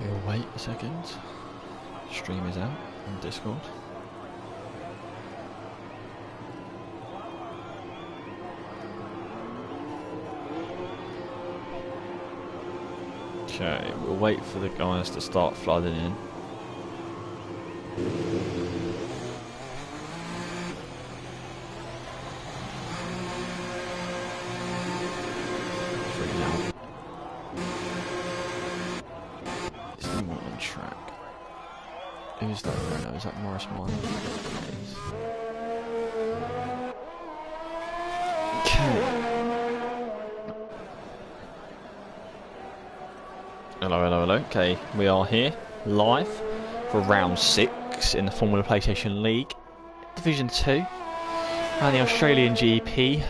We'll wait a second. Stream is out on Discord. Okay, we'll wait for the guys to start flooding in. Who's that right now? Is that Morris Mine? Okay. Hello, hello, hello. Okay, we are here live for round 6 in the Formula PlayStation League, Division 2, and the Australian GP,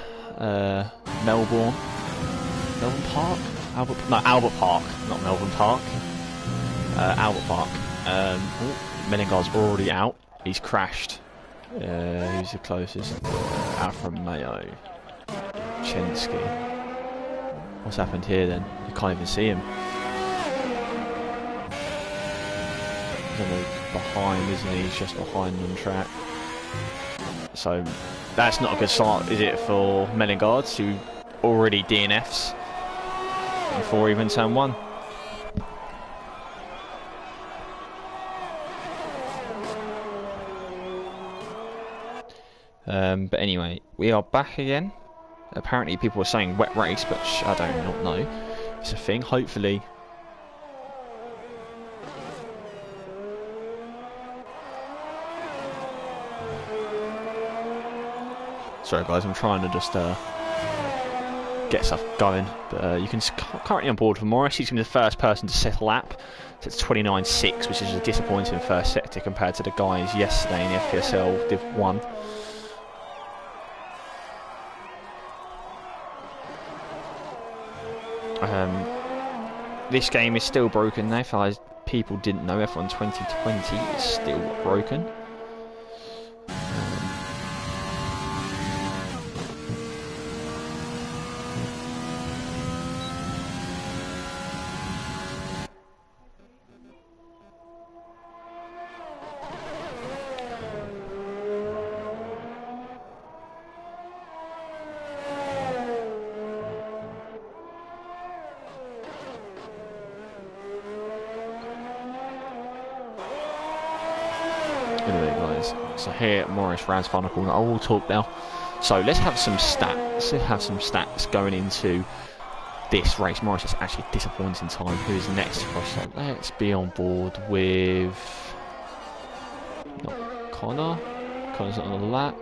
Melbourne Park? Albert Park, not Melbourne Park. Albert Park. Meningard's already out. He's crashed. Who's the closest? Alfa Romeo. Chensky. What's happened here then? You can't even see him. He's behind, isn't he? He's just behind on track. So that's not a good start, is it, for Meningard, who already DNFs before even turn 1. But anyway, we are back again. Apparently people were saying wet race, but I do not know. It's a thing, hopefully. Sorry guys, I'm trying to just get stuff going. But you can currently on board for Morris. He's going to be the first person to set a lap. So it's 29.6, which is a disappointing first sector compared to the guys yesterday in the FPSL Div2. This game is still broken now. For people didn't know, F1 2020 is still broken. Anyway guys, so here at Morris Rad's final corner, I will talk now. So let's have some stats. Let's have some stats going into this race. Morris is actually a disappointing time. Who is next for us? So let's be on board with not Connor. Connor's not on the lap.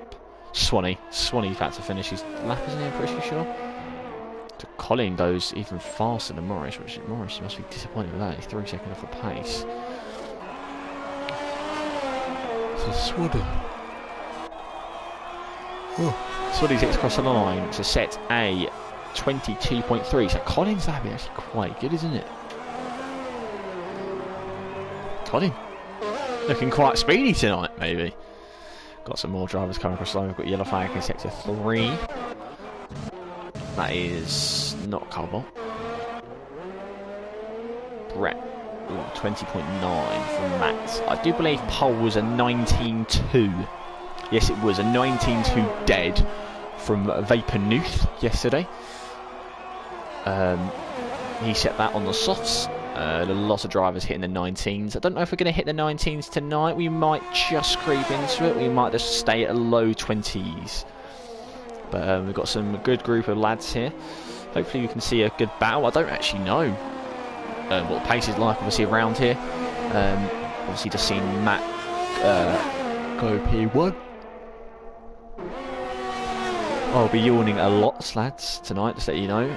Swanee. Swanee's about to finish his lap, isn't he? I'm pretty sure. So Colin goes even faster than Morris, which Morris must be disappointed with that. He's 3 seconds off the pace. Swaddy. Oh, Swaddy gets across the line to set a 22.3. So Colin's lap is actually quite good, isn't it? Colin looking quite speedy tonight, maybe. Got some more drivers coming across the line. We've got yellow flag in sector 3. That is not Carbon. Brett. 20.9 from Matt. I do believe pole was a 19.2. Yes, it was a 19.2 dead from Vapornuth yesterday. He set that on the softs. A lot of drivers hitting the 19s. I don't know if we're going to hit the 19s tonight. We might just scrape into it. We might just stay at a low 20s. But we've got some good group of lads here. Hopefully we can see a good battle. I don't actually know what the pace is like, obviously, around here. Obviously, just seen Matt go P1. I'll be yawning a lot, lads, tonight, just to let you know.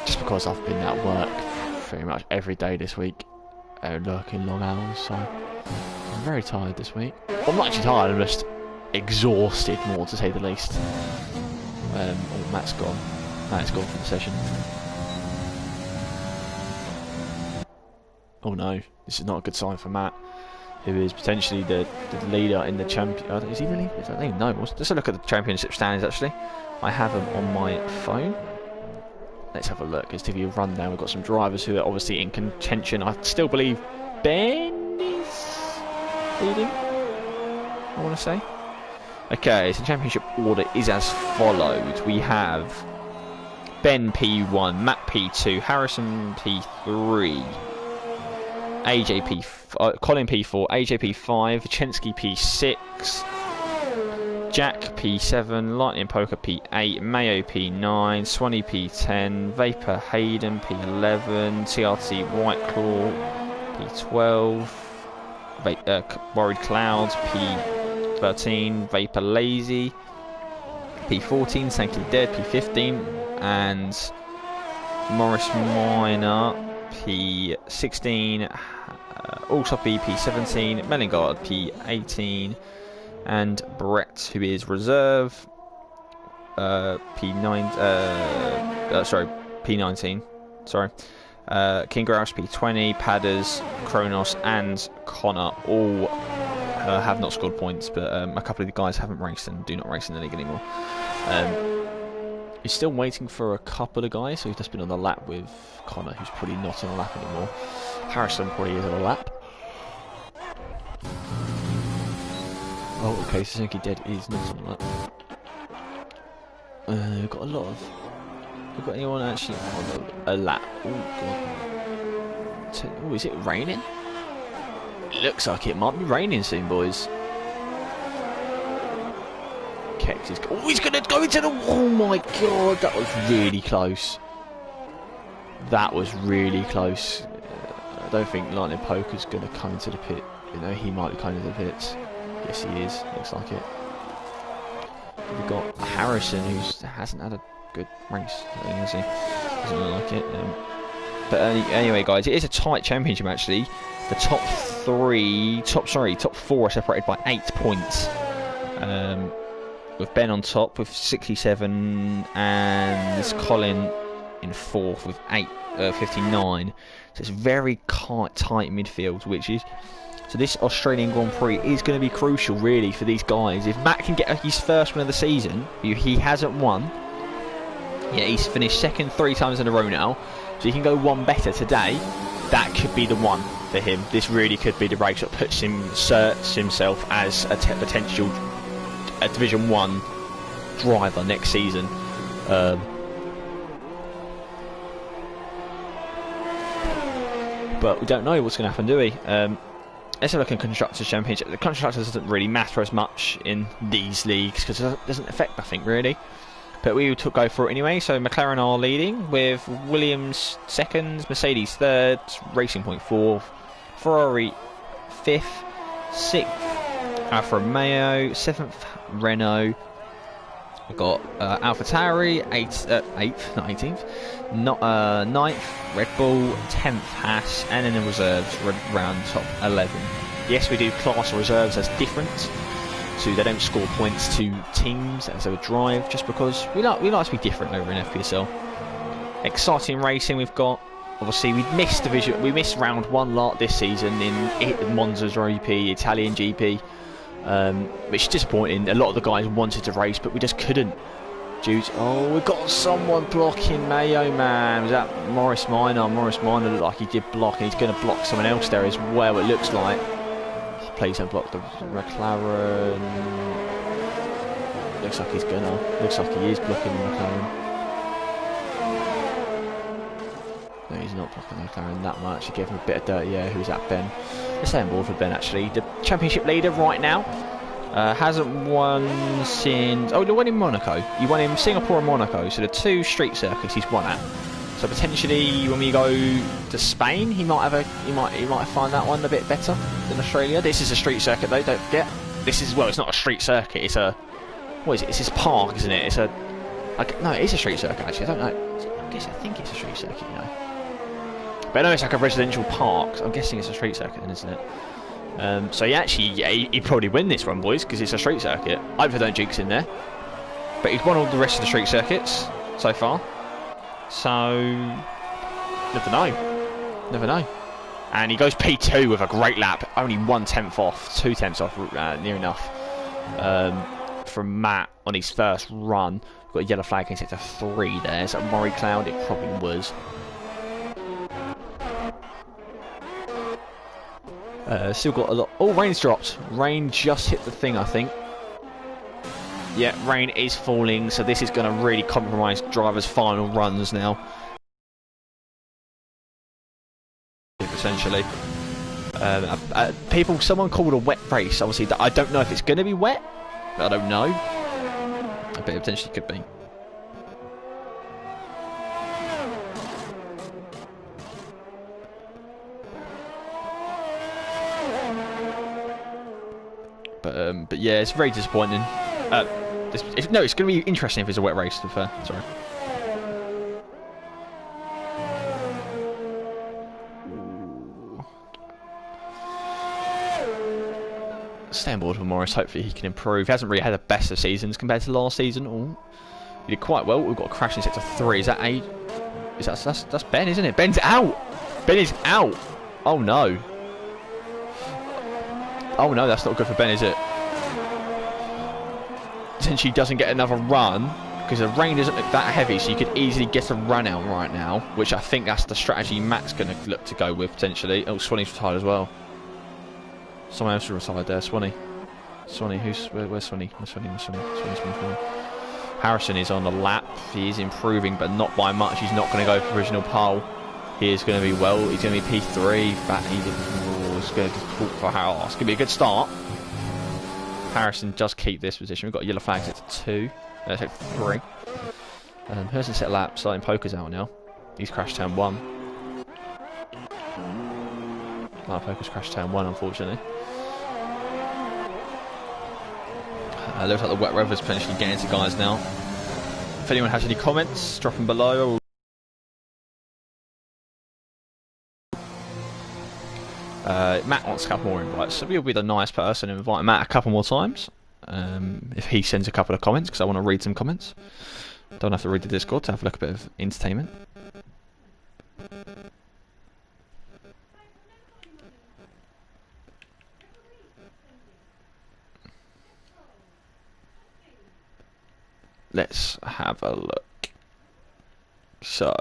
Just because I've been at work pretty much every day this week, working long hours, so I'm very tired this week. Well, I'm not actually tired, I'm just exhausted, more to say the least. Oh, Matt's gone. Matt's gone from the session. Oh no, this is not a good sign for Matt, who is potentially the leader in the champion. Is he the leader? I don't even know. Let's a look at the championship standings. Actually, I have them on my phone. let's have a look. Let's give you a rundown. We've got some drivers who are obviously in contention. I still believe Ben is leading, I want to say. Okay, so the championship order is as follows. We have Ben P1, Matt P2, Harrison P3, Colin P4, AJ P5, Chensky P6, Jack P7, Lightning Poker P8, Mayo P9, Swanee P10, Vapor Hayden P11, TRT Whiteclaw P12, Worried Clouds P13, Vapor Lazy P14, Sankey Dead P15, and Morris Minor P16, Allsop B P17, Mellingard P18, and Brett, who is reserve, P19. Sorry, King Grouse P20, Padders, Kronos, and Connor all have not scored points, but a couple of the guys haven't raced and do not race in the league anymore. He's still waiting for a couple of guys, so he's just been on the lap with Connor, who's probably not on the lap anymore. Harrison probably is on the lap. Oh, okay, Suzuki Dead is not on the lap. We've got a lot of... We've got anyone actually on a lap? Oh, God. Oh, is it raining? It looks like it might be raining soon, boys. Kex is... Oh, he's going to go into the... Oh, my God, that was really close. That was really close. I don't think Lightning Poker's going to come into the pit. You know, he might be coming into the pits. Yes, he is. Looks like it. We've got Harrison, who hasn't had a good race. Has he? Doesn't look like it. But anyway, guys, it is a tight championship actually. The top four are separated by 8 points. With Ben on top with 67, and there's Colin in 4th with 59. So it's very tight midfield, which is. So this Australian Grand Prix is going to be crucial, really, for these guys. If Matt can get his first win of the season, he hasn't won. Yeah, he's finished second 3 times in a row now. So he can go one better today. That could be the one for him. This really could be the race that inserts himself as a potential Division 1 driver next season. But we don't know what's going to happen, do we? Let's have a look at Constructors' Championship. The Constructors doesn't really matter as much in these leagues because it doesn't affect nothing really. But we will go for it anyway. So McLaren are leading with Williams 2nd, Mercedes 3rd, Racing Point 4th, Ferrari 5th, 6th Alfa Romeo, 7th Renault. We've got AlphaTauri 8th, not 18th, 9th Red Bull, 10th Haas, and in the reserves round top 11. Yes, we do class reserves as different, so they don't score points to teams as they would drive, just because we like to be different over in FPSL. Exciting racing we've got. Obviously, we missed round 1 lot this season in Monza's GP, Italian GP. Which is disappointing. A lot of the guys wanted to race, but we just couldn't. Oh, we've got someone blocking Mayo, man. Was that Morris Minor? Morris Minor looked like he did block, and he's going to block someone else there as well, it looks like. Oh, please don't block the McLaren. Looks like he's gonna. Looks like he is blocking the McLaren. No, he's not blocking the McLaren that much. He gave him a bit of dirty air. Who's that, Ben? Let's stay on board for Ben, actually. The championship leader right now hasn't won since... Oh, he won in Monaco. He won in Singapore and Monaco. So the 2 street circuits he's won at. So potentially when we go to Spain, he might find that one a bit better than Australia. This is a street circuit though, don't forget. This is, well, it's not a street circuit. It's a... What is it? It's this park, isn't it? It's a... no, it is a street circuit, actually. I don't know. I think it's a street circuit, you know. But I know it's like a residential park. So I'm guessing it's a street circuit then, isn't it? So he'd probably win this one, boys, because it's a street circuit. I hope I don't jinx in there. But he's won all the rest of the street circuits so far. So, never know. And he goes P2 with a great lap. Only 1/10 off, 2/10 off, near enough. From Matt on his first run. Got a yellow flag in sector 3 there. Is that Murray Cloud? It probably was. Still got a lot. Oh, rain's dropped. Rain just hit the thing, I think. Yeah, rain is falling, so this is going to really compromise drivers' final runs now. Essentially. Someone called a wet race. Obviously, I don't know if it's going to be wet. I don't know. But it potentially could be. But yeah, it's very disappointing. No, it's going to be interesting if it's a wet race, to be fair. Sorry. Stay on board with Morris. Hopefully he can improve. He hasn't really had the best of seasons compared to last season. Ooh. He did quite well. We've got a crash in sector 3. Is that a... That's Ben, isn't it? Ben's out! Ben is out! Oh no. Oh no, that's not good for Ben, is it? Essentially doesn't get another run because the rain doesn't look that heavy, so you could easily get a run out right now, which I think that's the strategy Matt's going to look to go with potentially. Oh, Swanee's retired as well. Someone else retired there. Swanee. Where's Swanee? Where's Swanee? Harrison is on the lap. He is improving, but not by much. He's not going to go for original pole. He is going to be well. He's going to be P3. It's going to be difficult for Harrison. It's going to be a good start. Harrison does keep this position. We've got a yellow flag set to 2. Set 3. Harrison set lap. Starting Poker's out now. He's crashed turn 1. Poker's crashed turn 1, unfortunately. Looks like the wet weather's potentially getting to guys now. If anyone has any comments, drop them below. Matt wants a couple more invites, so we'll be the nice person and invite Matt a couple more times. If he sends a couple of comments, because I want to read some comments. Don't have to read the Discord to have a look at a bit of entertainment. Let's have a look. So.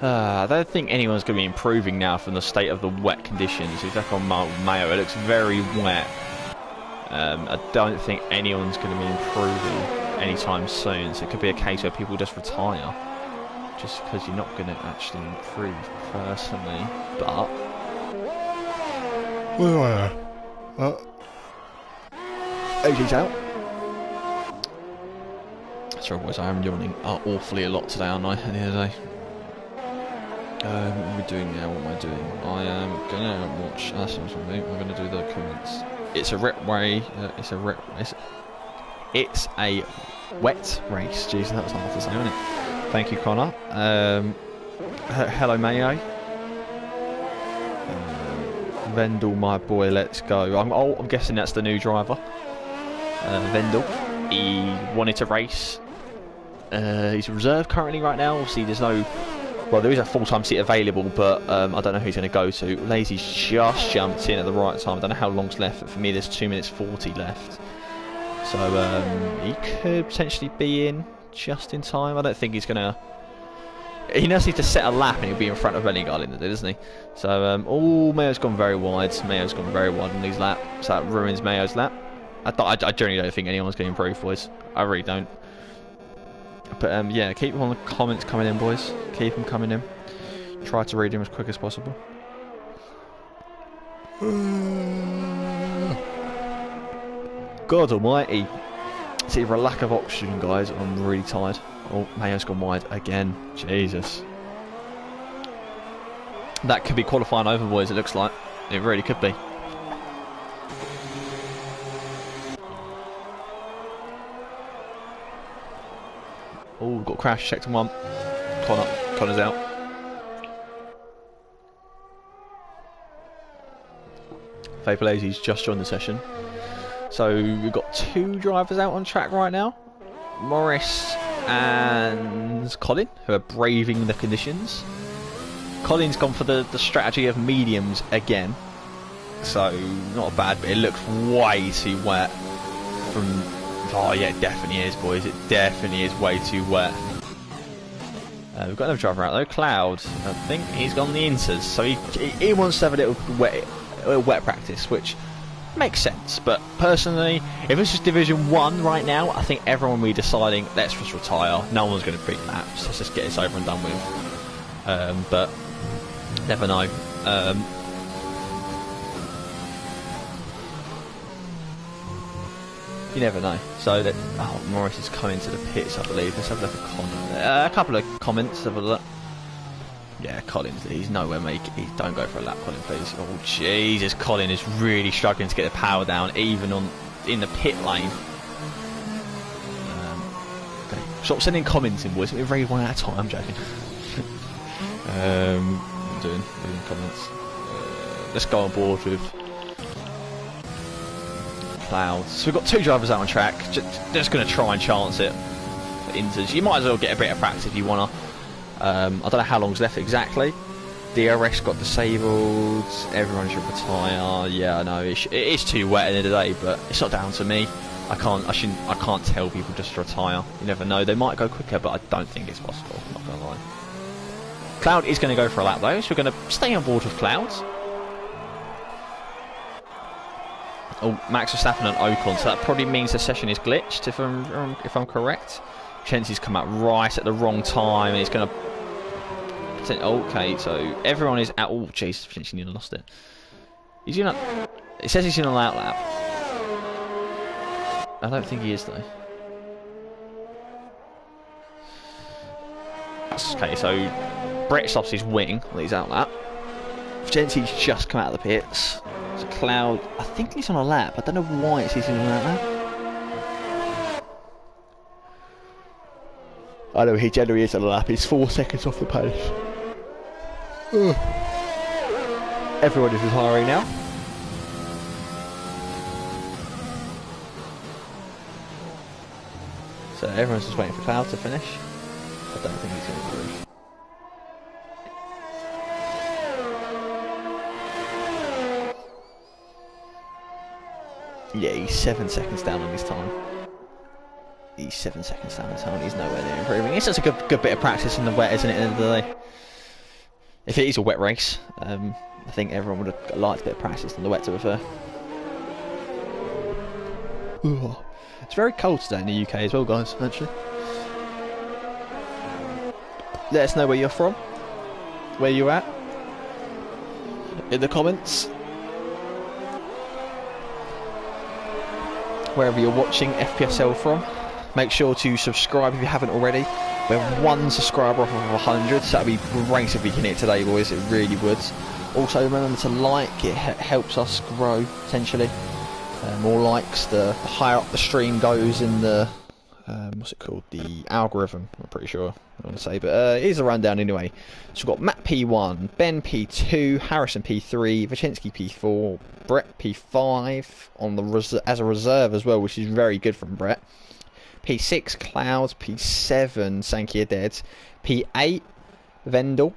I don't think anyone's going to be improving now from the state of the wet conditions. If you look on Mayo, it looks very wet. I don't think anyone's going to be improving anytime soon. So it could be a case where people just retire. Just because you're not going to actually improve personally. But... AJ's out. Sorry boys, I am yawning awfully a lot today, aren't I, at the end of the day? What am I doing now? What am I doing? I am gonna watch. That's what I'm doing. I'm gonna do the comments. It's a wet way. It's a wet race. Jeez, that was hard to say, wasn't it? Thank you, Connor. Hello, Mayo. Vendel, my boy, let's go. I'm guessing that's the new driver. Vendel. He wanted to race. He's reserved currently right now. Obviously, there's no. Well, there is a full-time seat available, but I don't know who he's going to go to. Lazy's just jumped in at the right time. I don't know how long's left, but for me there's 2 minutes 40 left. So he could potentially be in just in time. I don't think he's going to... He now needs to set a lap and he'll be in front of Benigard in the day, doesn't he? So, Mayo's gone very wide. Mayo's gone very wide on his lap. So that ruins Mayo's lap. I generally don't think anyone's going to improve, boys. I really don't. But yeah, keep all the comments coming in, boys. Keep them coming in. Try to read them as quick as possible. God almighty. It's either a lack of oxygen, guys, or I'm really tired. Oh, Mayo's gone wide again. Jesus. That could be qualifying over, boys, it looks like. It really could be. Oh, we've got crash, sector 1. Connor's out. Faber Lazy's just joined the session. So we've got 2 drivers out on track right now. Morris and Colin, who are braving the conditions. Colin's gone for the strategy of mediums again. So, not bad, but it looks way too wet from... Oh yeah, it definitely is, boys. It definitely is way too wet. We've got another driver out though, Cloud. I think he's gone the inters, so he wants to have a little wet practice, which makes sense. But personally, if it's just Division 1 right now, I think everyone will be deciding, let's just retire. No one's going to pick laps. Let's just get this over and done with. But never know. You never know. So that Morris is coming to the pits, I believe. Let's have a look at a couple of comments. Have a look. Yeah, Collins. He's nowhere. Don't go for a lap, Colin, please. Oh Jesus, Colin is really struggling to get the power down, even in the pit lane. Okay. Stop sending comments in, boys. We're very one at a time. I'm joking. doing comments. Let's go on board with Cloud. So we've got 2 drivers out on track. Just going to try and chance it for inters. You might as well get a bit of practice if you want to. I don't know how long's left exactly. DRS got disabled. Everyone should retire. Yeah, I know it is too wet in the end of the day, but it's not down to me. I can't tell people just to retire. You never know. They might go quicker, but I don't think it's possible. I'm not gonna lie. Cloud is going to go for a lap though, so we're going to stay on board with Cloud. Oh, Max Verstappen and Ocon, so that probably means the session is glitched, if I'm correct. Chenzi's come out right at the wrong time, and he's going to... Okay, so everyone is out... Oh, jeez, potentially nearly lost it. He's in a... It says he's in an out lap. I don't think he is, though. Okay, so Brett stops his wing when he's out lap. Chenzi's just come out of the pits. So Cloud, I think he's on a lap. I don't know why it's he's in a lap. I know he generally is on a lap. He's 4 seconds off the pace. Ugh. Everyone is retiring now. So everyone's just waiting for Cloud to finish. I don't think he's going to do it. Yeah, he's 7 seconds down on his time. He's 7 seconds down on his time. He's nowhere near improving. It's just a good bit of practice in the wet, isn't it, at the end of the day? If it is a wet race, I think everyone would have liked a bit of practice in the wet, to be fair. Ooh. It's very cold today in the UK as well, guys, actually. Let us know where you're from, where you're at, in the comments. Wherever you're watching FPSL from, make sure to subscribe if you haven't already. We're 1 subscriber off of 100, so that'd be great if we can hit today, boys. It really would. Also, remember to like. It helps us grow potentially. More likes, the higher up the stream goes in the what's it called? The algorithm. I'm pretty sure I want to say, but here's a rundown anyway. So we've got Matt P1, Ben P2, Harrison P3, Vachinsky P4, Brett P5 on the as a reserve as well, which is very good from Brett. P6 Clouds, P7 Sankia Dead, P8 Vendel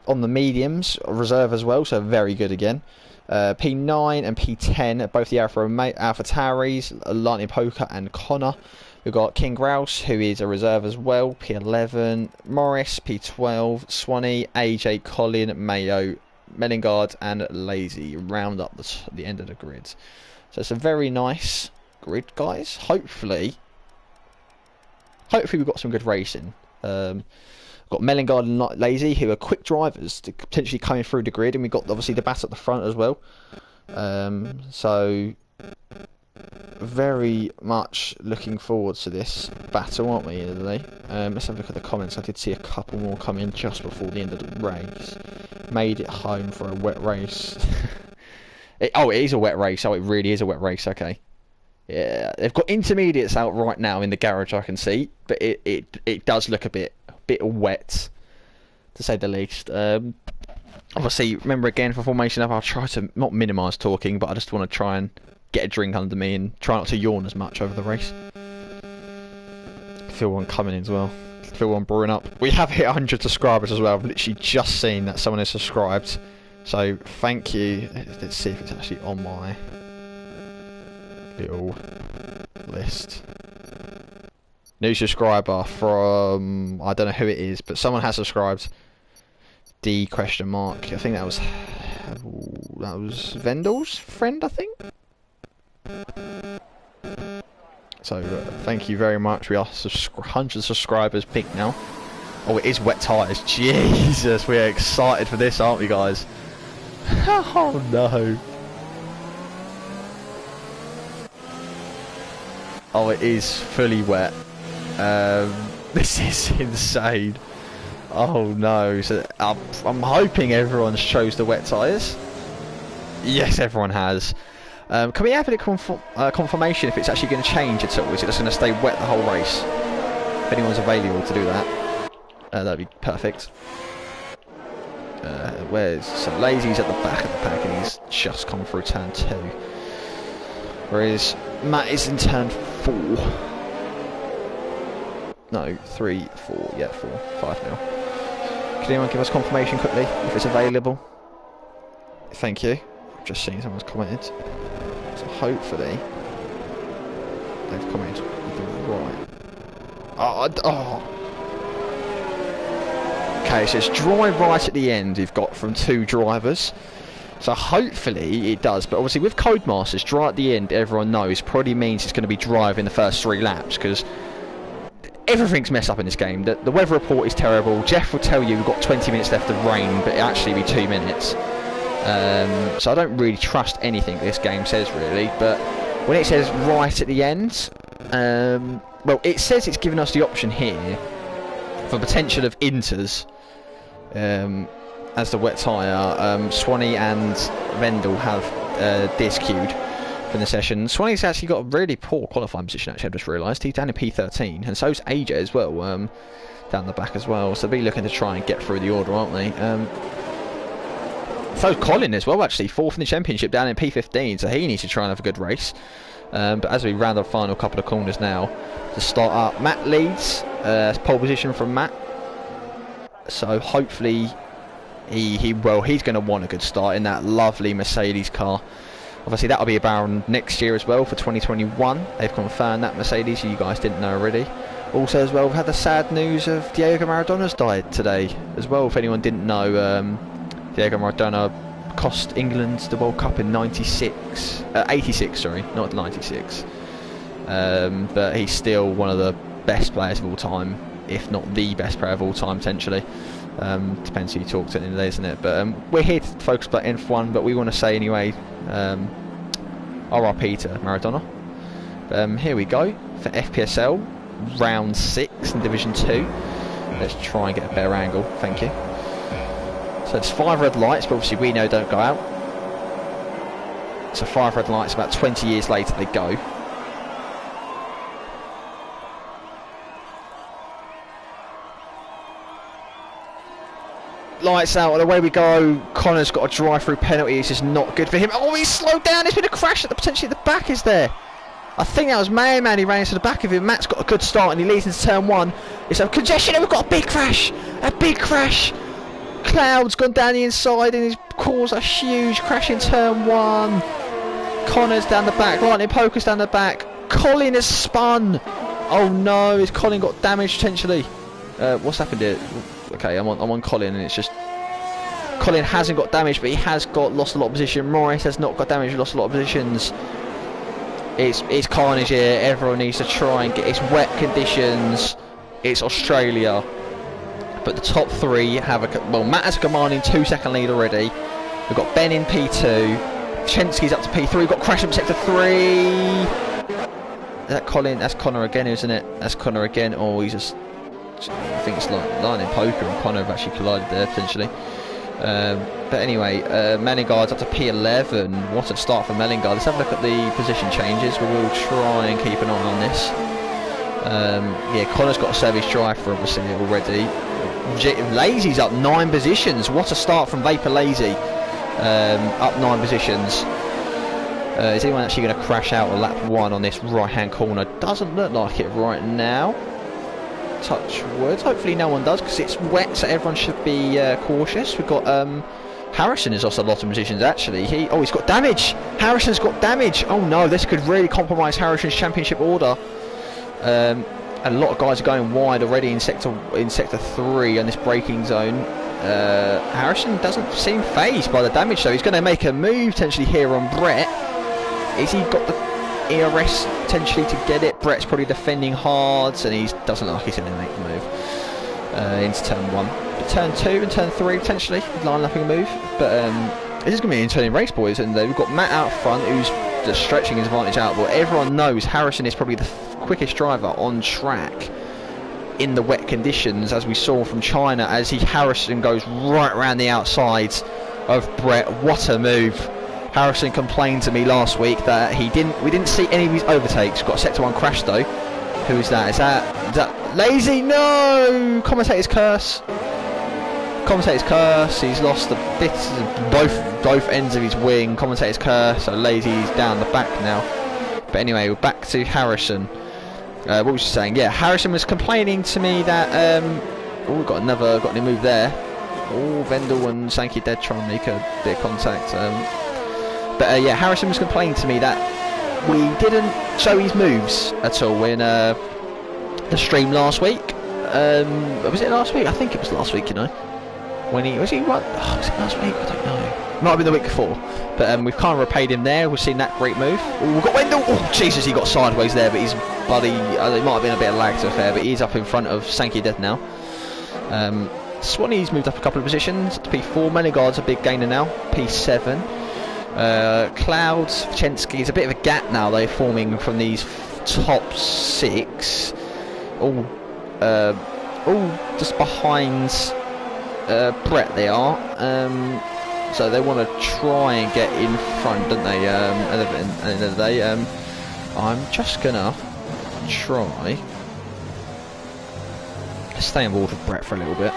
on the mediums, reserve as well, so very good again. P9 and P10 both the Alpha Tauris, Lightning Poker and Connor. We've got King Grouse, who is a reserve as well, P11, Morris, P12, Swanee, AJ, Colin, Mayo, Mellingard and Lazy round up the end of the grid. So it's a very nice grid, guys. Hopefully we've got some good racing. We've got Mellingard and Lazy, who are quick drivers to potentially coming through the grid, and we've got obviously the Bass at the front as well. So very much looking forward to this battle, aren't we, today? Let's have a look at the comments. I did see a couple more come in just before the end of the race. Made it home for a wet race. It is a wet race. Oh, it really is a wet race. Okay. Yeah, they've got intermediates out right now in the garage, I can see, but it does look a bit wet, to say the least. Obviously, remember again for formation up, I'll try to not minimise talking, but I just want to try and get a drink under me and try not to yawn as much over the race. Feel one coming in as well. Feel one brewing up. We have hit 100 subscribers as well. I've literally just seen that someone has subscribed. So thank you. Let's see if it's actually on my little list. New subscriber from, I don't know who it is, but someone has subscribed. D question mark. I think that was Vendal's friend, I think. So thank you very much. We are 100 subscribers big now. Oh, it is wet tyres. Jesus, we are excited for this, aren't we, guys? Oh no. Oh, it is fully wet. This is insane. Oh no. So I'm hoping everyone's chose the wet tyres. Yes, everyone has. Can we have a confirmation if it's actually going to change at all? Is it just going to stay wet the whole race? If anyone's available to do that, that'd be perfect. So Lazy's at the back of the pack and he's just come through turn 2. Whereas Matt is in turn 4. No, 3, 4, yeah, 4, 5 now. Can anyone give us confirmation quickly if it's available? Thank you. I've just seen someone's commented. So hopefully they've commented right. Oh. Okay, so it's dry right at the end. You've got from 2 drivers. So hopefully it does. But obviously with Codemasters, dry at the end, everyone knows probably means it's going to be dry in the first 3 laps because everything's messed up in this game. The weather report is terrible. Jeff will tell you we've got 20 minutes left of rain, but it actually be 2 minutes. So I don't really trust anything this game says really, but when it says right at the end, well, it says it's given us the option here for potential of inters as the wet tyre. Swanee and Vendel have DSQ'd from the session. Swanee's actually got a really poor qualifying position actually, I've just realised. He's down in P13 and so's AJ as well, down the back as well, so they'll be looking to try and get through the order, aren't they? So Colin as well, actually 4th in the championship down in P15, so he needs to try and have a good race. But as we round the final couple of corners now to start up, Matt leads, pole position from Matt, so hopefully he's going to want a good start in that lovely Mercedes car. Obviously that'll be around next year as well for 2021. They've confirmed that Mercedes, you guys didn't know already. Also as well, we've had the sad news of Diego Maradona's died today as well. If anyone didn't know, Diego Maradona cost England the World Cup in 86, sorry, not 96. But he's still one of the best players of all time, if not the best player of all time potentially. Depends who you talk to at the end of the day, isn't it? But we're here to focus about F1, but we want to say anyway, RIP to Maradona. Here we go for FPSL, round 6 in Division 2. Let's try and get a better angle, thank you. So it's 5 red lights, but obviously we know don't go out. So 5 red lights, about 20 years later they go. Lights out, and away we go. Connor's got a drive-through penalty. This is not good for him. Oh, he's slowed down. There's been a crash at potentially at the back, is there? I think that was Man. He ran into the back of him. Matt's got a good start, and he leads into turn 1. It's a congestion, and we've got a big crash. A big crash. Cloud's gone down the inside, and he's caused a huge crash in turn 1. Connor's down the back. Lightning Poker's down the back. Colin has spun. Oh no, has Colin got damaged potentially? What's happened here? Okay, I'm on Colin, and it's just Colin hasn't got damage, but he has lost a lot of position. Morris has not got damage, lost a lot of positions. It's carnage here. Everyone needs to try and get. It's wet conditions. It's Australia, but the top 3 have well. Matt has a commanding 2-second lead already. We've got Ben in P2. Chensky's up to P3. We've got Crash in sector 3. That Colin? That's Connor again, isn't it? That's Connor again. Oh, he's just. I think it's like Lightning Poker and Connor have actually collided there potentially. But anyway, Mellingard's up to P11. What a start for Mellingard. Let's have a look at the position changes. We will try and keep an eye on this. Yeah, Connor's got a service drive for obviously already. Lazy's up 9 positions. What a start from Vapor Lazy. Up 9 positions. Is anyone actually going to crash out of lap 1 on this right hand corner? Doesn't look like it right now. Touch wood. Hopefully no one does, because it's wet, so everyone should be cautious. We've got Harrison has lost a lot of positions actually. He's got damage. Harrison's got damage. Oh no, this could really compromise Harrison's championship order. A lot of guys are going wide already in sector 3 on this braking zone. Harrison doesn't seem phased by the damage though. He's going to make a move potentially here on Brett. Is he got the ERS potentially to get it? Brett's probably defending hard, and he doesn't look like he's going to make the move into turn 1. But turn 2 and turn 3 potentially line up a move. But this is going to be an entertaining race, boys. And we've got Matt out front, who's just stretching his advantage out. But everyone knows Harrison is probably the quickest driver on track in the wet conditions, as we saw from China, as Harrison goes right around the outsides of Brett. What a move. Harrison complained to me last week that we didn't see any of his overtakes. Got a sector 1 crash though. Who is that? Is that Lazy? No! Commentator's curse. Commentator's curse. He's lost the bits of both ends of his wing. Commentator's curse. So Lazy's down the back now. But anyway, we're back to Harrison. What was you saying? Yeah, Harrison was complaining to me that we've got any move there. Oh, Vendel and Sankey Dead trying to make a bit of contact. But yeah, Harrison was complaining to me that we didn't show his moves at all in the stream last week. Was it last week? I think it was last week, you know. When was it last week? I don't know. Might have been the week before. But we've kind of repaid him there. We've seen that great move. Oh, we've got Wendell. Oh, Jesus, he got sideways there, but his buddy, there might have been a bit of lag to be fair, but he's up in front of Sankey Death now. Swanee's moved up a couple of positions to P4. Menegard's a big gainer now, P7. Clouds, Chensky's a bit of a gap now though, forming from these top 6. All just behind Brett they are. So they want to try and get in front, don't they? At the end of the day, I'm just gonna try stay on board with Brett for a little bit.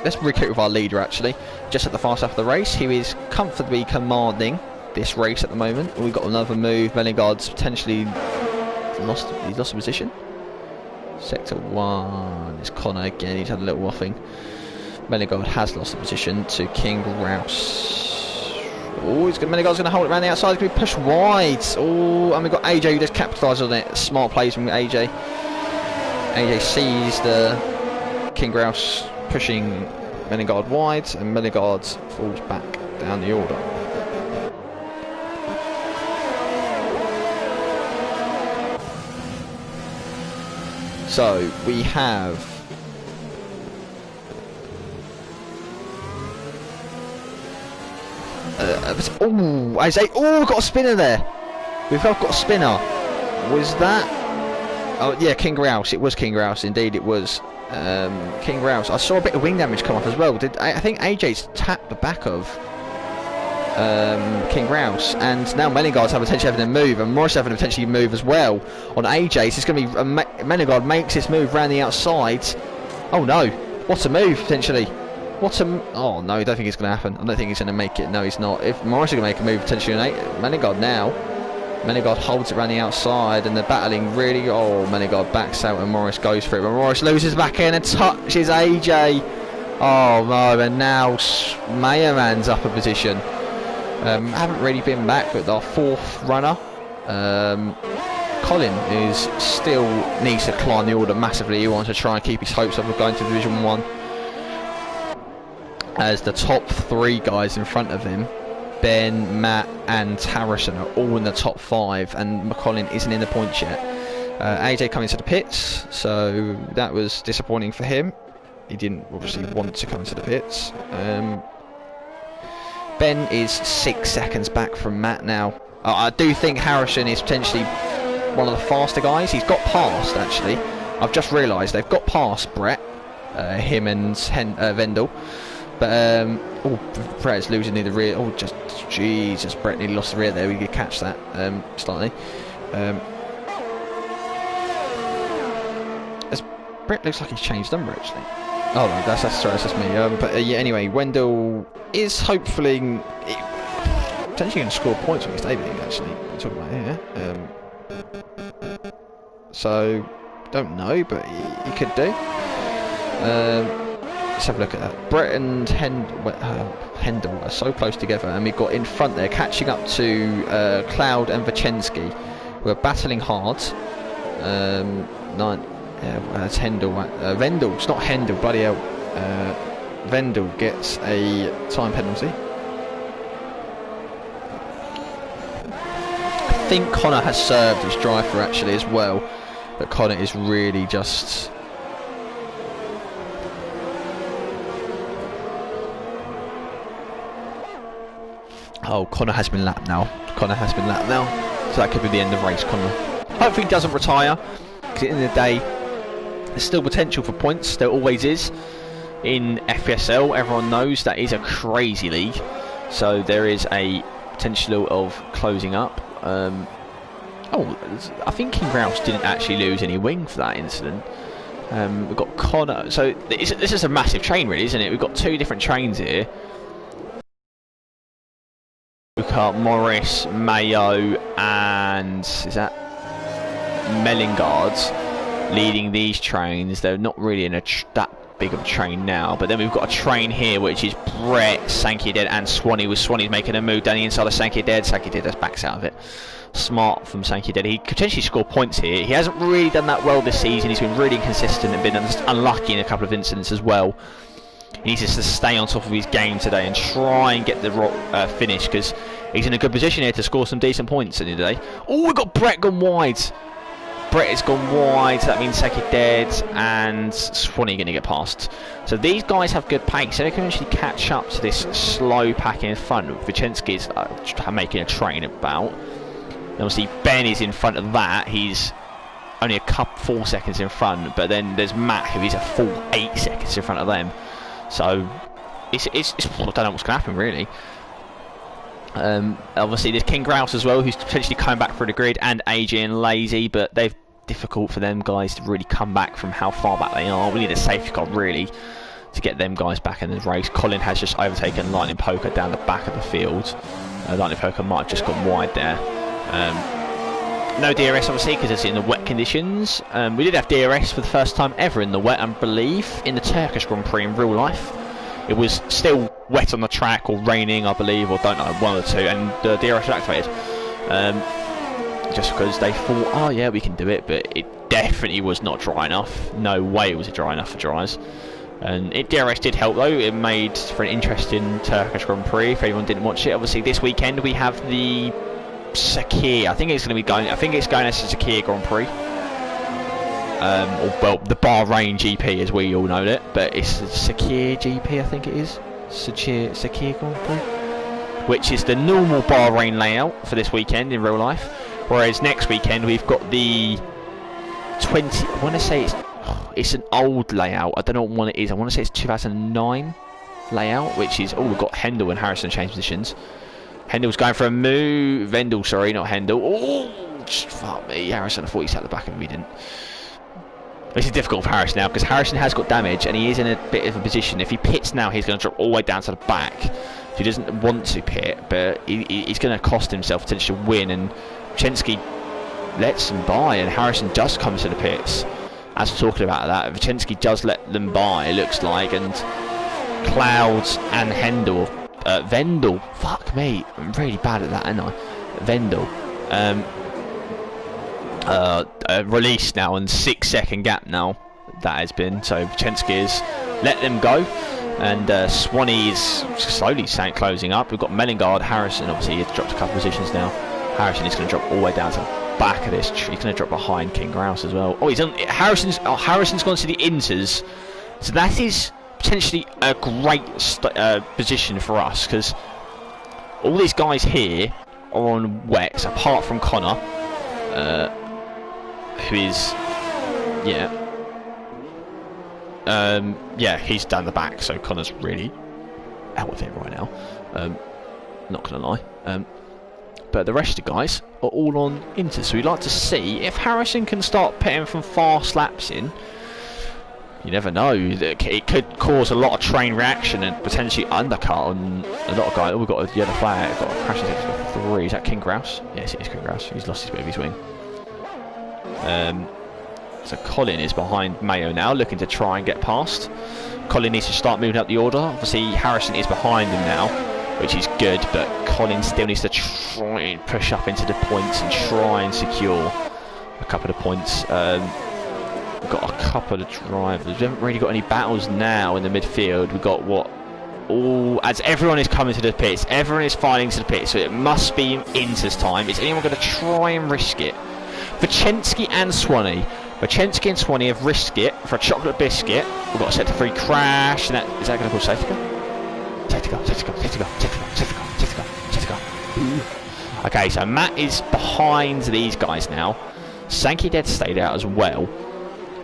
Let's recruit with our leader actually. Just at the fast half of the race, he is comfortably commanding this race at the moment. We've got another move. Melingard's potentially lost a position. Sector 1 is Connor again. He's had a little waffing. Melingard has lost the position to King Rouse. Oh, Melingard's going to hold it around the outside. He's going to be pushed wide. Oh, and we've got AJ who just capitalised on it. Smart plays from AJ. AJ sees the King Rouse pushing Melingard wide, and Melingard falls back down the order. So we have we've got a spinner there. We've got a spinner. Was that? Oh yeah, King Rouse. It was King Rouse. Indeed, it was. King Rouse. I saw a bit of wing damage come off as well. I think AJ's tapped the back of King Rouse, and now Melingard's have potentially having a move, and Morris having a potentially move as well on AJ. So it's going to be Melingard makes this move round the outside. Oh no! What a move potentially! Oh no! I don't think it's going to happen. I don't think he's going to make it. No, he's not. If Morris is going to make a move potentially on Melingard now. Menegard holds it around the outside, and they're battling really. Oh, Menegard backs out and Morris goes for it, but Morris loses back in and touches AJ. Oh no, and now Mayerman's up a position. Haven't really been back, but our 4th runner, Colin, is still needs to climb the order massively. He wants to try and keep his hopes up of going to Division 1. As the top 3 guys in front of him, Ben, Matt and Harrison, are all in the top 5, and McCollin isn't in the points yet. AJ coming to the pits, so that was disappointing for him. He didn't obviously want to come to the pits. Ben is 6 seconds back from Matt now. I do think Harrison is potentially one of the faster guys. He's got past actually. I've just realised they've got past Brett, him and Vendel. But Brett is losing near the rear. Oh, just Jesus! Brett nearly lost the rear there. We could catch that slightly. Brett looks like he's changed number actually. Oh no, that's just me. But yeah, anyway, Wendell is hopefully potentially going to score points against David actually. We're talking about here. So don't know, but he could do. Let's have a look at that. Brett and Hendel are so close together, and we've got in front there, catching up to Cloud and Vachensky, who are battling hard. That's Hendel. Vendel, it's not Hendel, bloody hell. Vendel gets a time penalty. I think Connor has served his driver actually as well, but Connor is really just... Oh, Connor has been lapped now. So that could be the end of race, Connor. Hopefully he doesn't retire, because at the end of the day, there's still potential for points. There always is. In FPSL, everyone knows that is a crazy league. So there is a potential of closing up. Oh, I think King Grouse didn't actually lose any wing for that incident. We've got Connor. So this is a massive train, really, isn't it? We've got two different trains here. Morris, Mayo, and is that Mellingard's leading these trains. They're not really in that big of a train now, but then we've got a train here which is Brett, Sankey Dead and Swanee, with Swanee's making a move down the inside of Sankey Dead. Sankey Dead just backs out of it. Smart from Sankey Dead. He could potentially score points here. He hasn't really done that well this season. He's been really inconsistent and been unlucky in a couple of incidents as well. He needs to stay on top of his game today and try and get the finish, because he's in a good position here to score some decent points in the day. Oh, we've got Brett gone wide. Brett has gone wide, so that means Seki Dead and Swanee going to get past. So these guys have good pace, so they can actually catch up to this slow pack in front. Vachensky's making a train about. Then obviously Ben is in front of that. He's only a couple 4 seconds in front, but then there's Matt, who is a full 8 seconds in front of them. So it's I don't know what's going to happen really. Obviously there's King Grouse as well, who's potentially coming back through the grid, and AJ and Lazy, but they've difficult for them guys to really come back from how far back they are. We need a safety car really to get them guys back in the race. Colin has just overtaken Lightning Poker down the back of the field. Lightning Poker might have just gone wide there. No DRS obviously because it's in the wet conditions. We did have DRS for the first time ever in the wet, I believe, in the Turkish Grand Prix in real life. It was still wet on the track, or raining I believe, or don't know, one of the two, and the DRS was activated. Just because they thought, oh yeah, we can do it, but it definitely was not dry enough. No way was it dry enough for dryers. And DRS did help though. It made for an interesting Turkish Grand Prix if anyone didn't watch it. Obviously this weekend we have the Sakir. I think it's going as the Sakir Grand Prix. Or well, the Bahrain GP as we all know it, but it's the Sakir GP, I think it is. Sakir Grand Prix, which is the normal Bahrain layout for this weekend in real life. Whereas next weekend we've got the 20. I want to say it's an old layout. I don't know what one it is. I want to say it's 2009 layout, which is we've got Hendel and Harrison change positions. Hendel's going for a move. Vendel, sorry, not Hendel. Oh, fuck me, Harrison. I thought he sat at the back of him. He didn't. This is difficult for Harrison now because Harrison has got damage and he is in a bit of a position. If he pits now, he's going to drop all the way down to the back. So he doesn't want to pit, but he's going to cost himself potential win. And Vachensky lets him by, and Harrison just comes to the pits. As we're talking about that, Vachensky does let them by, it looks like, and Clouds and Vendel, fuck me, I'm really bad at that, aren't I? Vendel, released now, and 6 second gap now that has been. So Vachensky has let them go, and Swanee is slowly closing up. We've got Mellingard, Harrison, obviously he's dropped a couple of positions now. Harrison is going to drop all the way down to the back of this. He's going to drop behind King Grouse as well. Oh, he's on. Harrison's gone to the inters, so that is potentially a great position for us because all these guys here are on wets, apart from Connor, who is, he's down the back. So Connor's really out of it right now. Not gonna lie. But the rest of the guys are all on inters, so we'd like to see if Harrison can start putting from fast laps in. you never know. It could cause a lot of train reaction and potentially undercut on a lot of guys. Oh, we've got a yellow flag. We've got a crash at 3. Is that King Grouse? Yes, it is King Grouse. He's lost his bit of his wing. So Colin is behind Mayo now, looking to try and get past. Colin needs to start moving up the order. Obviously, Harrison is behind him now, which is good, but Colin still needs to try and push up into the points and try and secure a couple of points. We've got a couple of drivers. We haven't really got any battles now in the midfield. We've got what? All as everyone is coming to the pits. Everyone is filing to the pits, so it must be Inter's time. Is anyone going to try and risk it? Vachensky and Swanee. Vachensky and Swanee have risked it for a chocolate biscuit. We've got a set to 3 crash, and is that going to cause safety car? Safety car, safety car, safety car, safety car, safety car, safety car, safety car. Okay, so Matt is behind these guys now. Sankey Dead stayed out as well.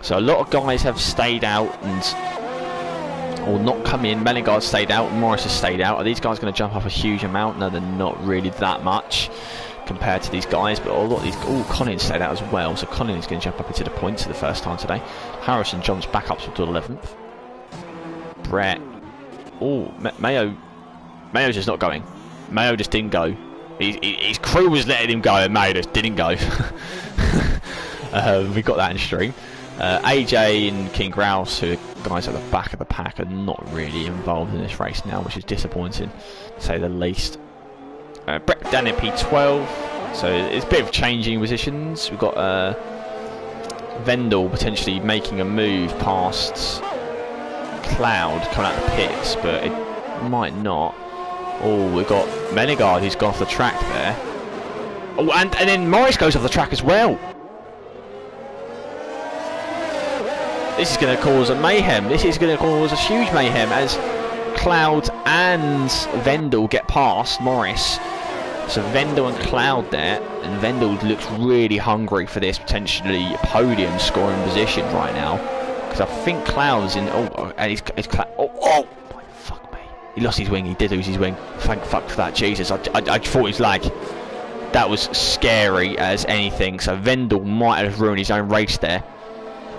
So a lot of guys have stayed out and or not come in. Mellingard stayed out, Morris has stayed out. Are these guys going to jump up a huge amount? No, they're not really that much compared to these guys, but a lot of these. Oh, Colin stayed out as well, so Colin is going to jump up into the points for the first time today. Harrison jumps back up to 11th. Brett. Oh, Mayo's just not going. Mayo just didn't go. His crew was letting him go, and Mayo just didn't go. We got that in stream. AJ and King Grouse, who are guys at the back of the pack, are not really involved in this race now, which is disappointing, to say the least. Brett down in P12, so it's a bit of changing positions. We've got Vendel potentially making a move past Cloud coming out of the pits, but it might not. Oh, we've got Menegard who's gone off the track there. Oh, and then Morris goes off the track as well. This is going to cause a mayhem. This is going to cause a huge mayhem as Cloud and Vendel get past Morris. So Vendel and Cloud there, and Vendel looks really hungry for this potentially podium scoring position right now, because I think Cloud's in. Oh, and he's Cloud. Oh, fuck me! He lost his wing. He did lose his wing. Thank fuck for that. Jesus, I thought he was lag. That was scary as anything. So Vendel might have ruined his own race there.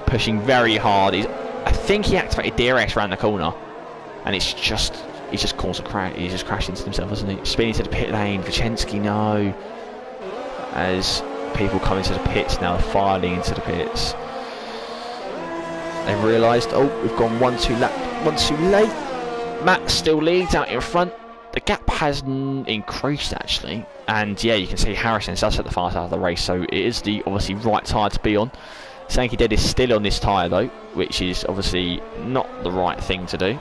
Pushing very hard. I think he activated DRS around the corner, and he's just caused a crash. He's just crashed into himself, hasn't he? Spinning to the pit lane. Vachensky, no. As people come into the pits now, filing into the pits. They've realised, oh, we've gone one too late. Matt still leads out in front. The gap has increased actually, and yeah, you can see Harrison does at the fast out of the race, so it is the obviously right tyre to be on. Sankey Dead is still on this tyre though, which is obviously not the right thing to do.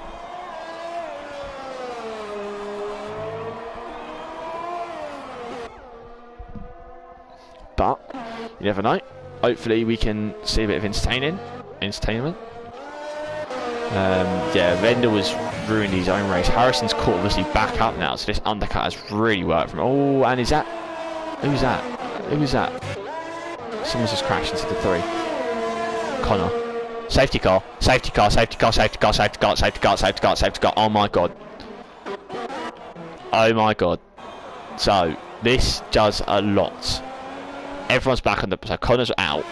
But you never know. Hopefully we can see a bit of entertainment. Yeah, Vendel has ruined his own race. Harrison's caught obviously back up now, so this undercut has really worked for him. Oh, and is that? Who's that? Who was that? Someone's just crashed into the 3. Connor. Safety car. Safety car. Safety car. Safety car. Safety car. Safety car. Safety car. Safety car. Oh my god. Oh my god. So this does a lot. Everyone's back on the. So Connor's out.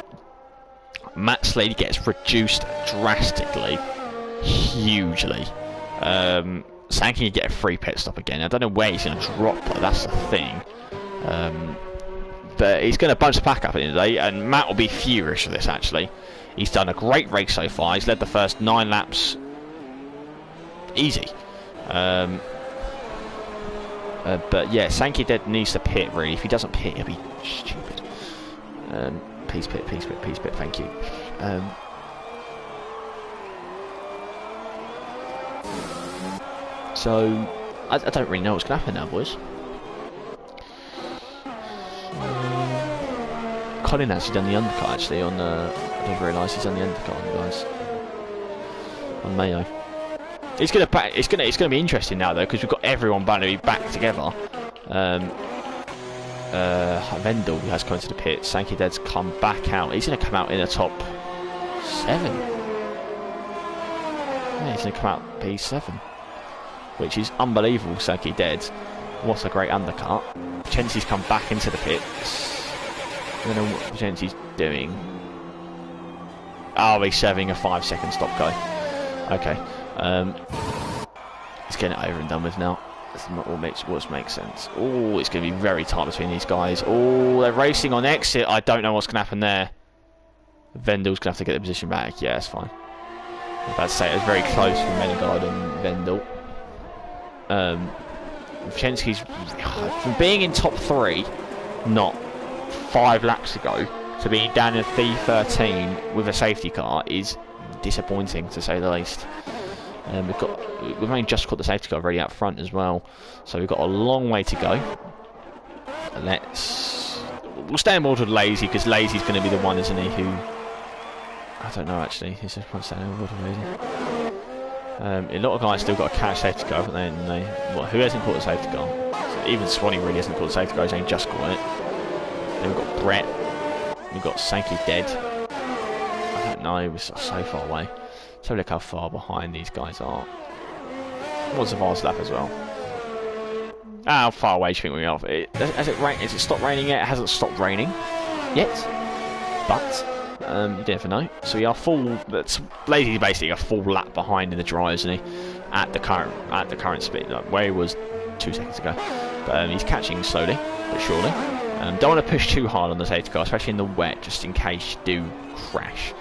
Matt Slade gets reduced drastically, hugely. Sankey can get a free pit stop again. I don't know where he's going to drop, but that's the thing. But he's going to bunch the pack up at the end of the day, and Matt will be furious for this actually. He's done a great race so far. He's led the first 9 laps easy. But yeah, Sankey Dead needs to pit really. If he doesn't pit, he'll be stupid. Please pit, please pit, please pit, thank you. So, I don't really know what's going to happen now, boys. Colin actually done the undercut actually on I didn't realise he's done the undercut on the guys. On Mayo. It's gonna be interesting now though, because we've got everyone going to be back together. Vendel has come into the pit. Sankey Dead's come back out. He's going to come out in the top 7. Yeah, he's going to come out P7, which is unbelievable. Sankey Dead, what a great undercut. Chensi's come back into the pits. I don't know what Chensi's doing. Oh, he's serving a 5-second stop go. Okay. Let's get it over and done with now. That's what makes sense. Oh, it's going to be very tight between these guys. Oh, they're racing on exit. I don't know what's going to happen there. Vendel's going to have to get the position back. Yeah, it's fine. I was about to say it was very close for Menegard and Vendel. Vachensky's from being in top 3, not 5 laps ago, to being down in P13 with a safety car is disappointing, to say the least. We've only just caught the safety car already out front as well, so we've got a long way to go. We'll stay more to Lazy, because Lazy's going to be the one, isn't he? Who I don't know actually. He's just probably staying more to Lazy. A lot of guys still got a catch safety car, haven't they? Well, who hasn't caught the safety car? So even Swanee really hasn't caught the safety car. He's only just caught it. Then we've got Brett. We've got Sankey dead. I don't know. We're so far away. So look how far behind these guys are. What's the last lap as well? How far away do you think we are? Has it stopped raining yet? It hasn't stopped raining yet, but you never know. So we are full. Lazy's basically a full lap behind in the dry, isn't he? At the current speed, like where he was 2 seconds ago. But he's catching slowly but surely. Don't want to push too hard on the safety car, especially in the wet, just in case you do crash.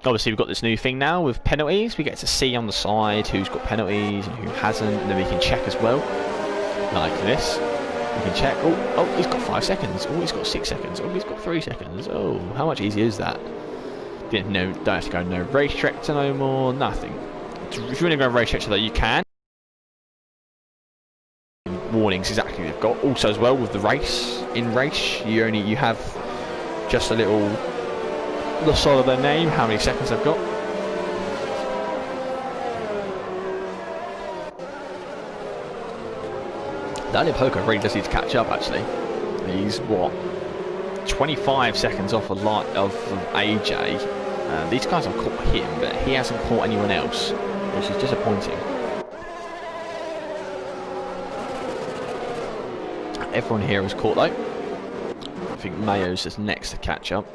Obviously we've got this new thing now with penalties. We get to see on the side who's got penalties and who hasn't, and then we can check as well. Like this. We can check. Oh, he's got 5 seconds. Oh, he's got 6 seconds. Oh, he's got 3 seconds. Oh, how much easier is that? Don't have to go no race director no more, nothing. If you want to go race director though, you can. Warnings exactly they've got. Also as well with the race, in race, you have just a little the side of their name, how many seconds they've got. Daniel Poker really does need to catch up actually. He's what, 25 seconds off of AJ. These guys have caught him, but he hasn't caught anyone else, which is disappointing. Everyone here is caught though. I think Mayo's just next to catch up,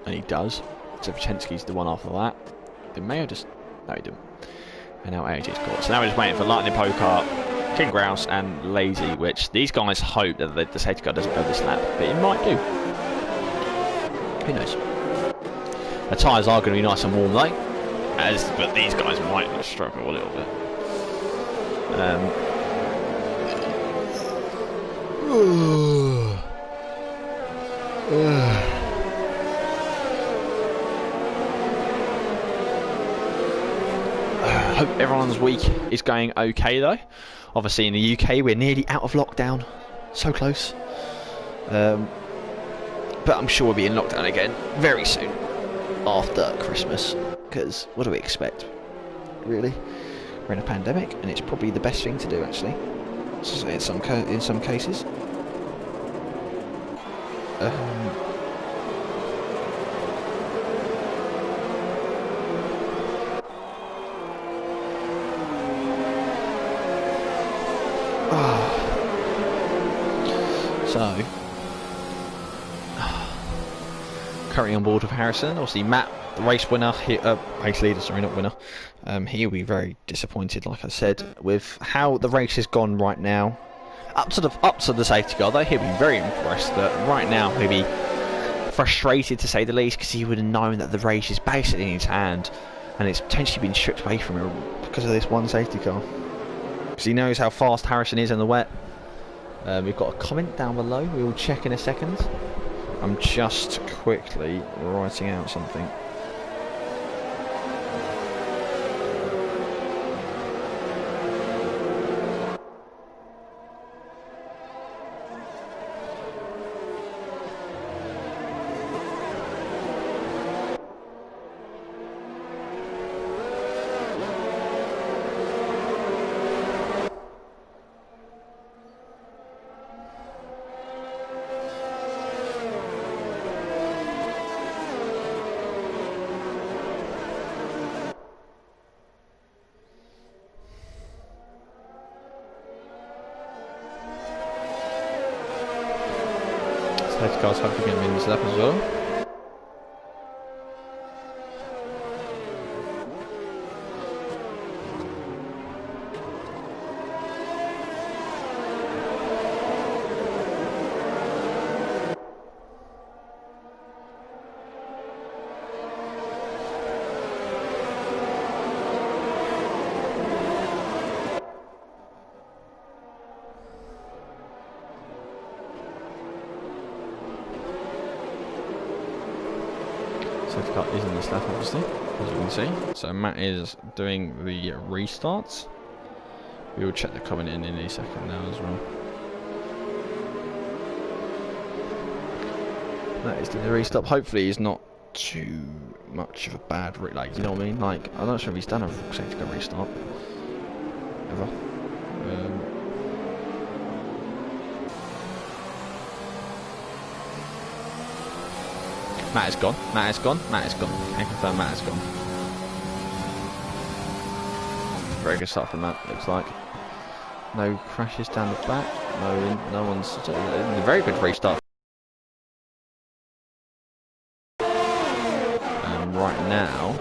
and he does. So Vachensky's the one after that. Did Mayo just... no, he didn't. And now AJ's caught. So now we're just waiting for Lightning Poker, King Grouse and Lazy, which these guys hope that the safety car doesn't go this lap, but it might do. Who knows? The tyres are going to be nice and warm though, but these guys might struggle a little bit. Hope everyone's week is going okay though. Obviously in the UK we're nearly out of lockdown, so close. But I'm sure we'll be in lockdown again very soon after Christmas, because what do we expect, really? We're in a pandemic and it's probably the best thing to do actually, in some cases. So, currently on board with Harrison. Obviously, Matt, the race winner, race leader, sorry, not winner. He'll be very disappointed, like I said, with how the race has gone right now. Up to the safety car, though, he'll be very impressed. But right now, he'll be frustrated to say the least, because he would have known that the race is basically in his hand, and it's potentially been stripped away from him because of this one safety car. Because he knows how fast Harrison is in the wet. We've got a comment down below. We will check in a second. I'm just quickly writing out something. cars hopefully going to be in this lap as well. Safety car is in this lap, obviously, as you can see. So Matt is doing the restarts. We will check the comment in a second now as well. Matt is doing the restart. Hopefully he's not too much of a bad, like, you know what I mean? Like, I'm not sure if he's done a safety car restart ever. Matt is gone, Matt is gone, Matt is gone. I can confirm Matt is gone. Very good start from Matt, looks like. No crashes down the back, no one's... a very good restart. Right now...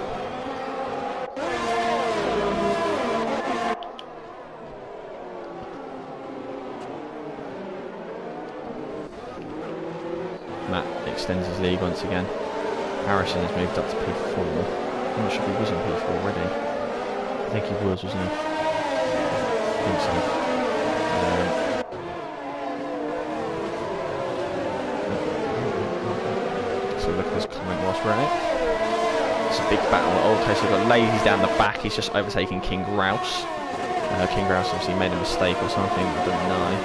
Matt extends his lead once again. Harrison has moved up to P4. I'm not sure if he was in P4 already. I think he was, wasn't he? I think so. So look at this comment whilst we're at it. It's a big battle. Okay, so we've got Lazy down the back. He's just overtaking King Grouse. King Grouse obviously made a mistake or something. I don't know.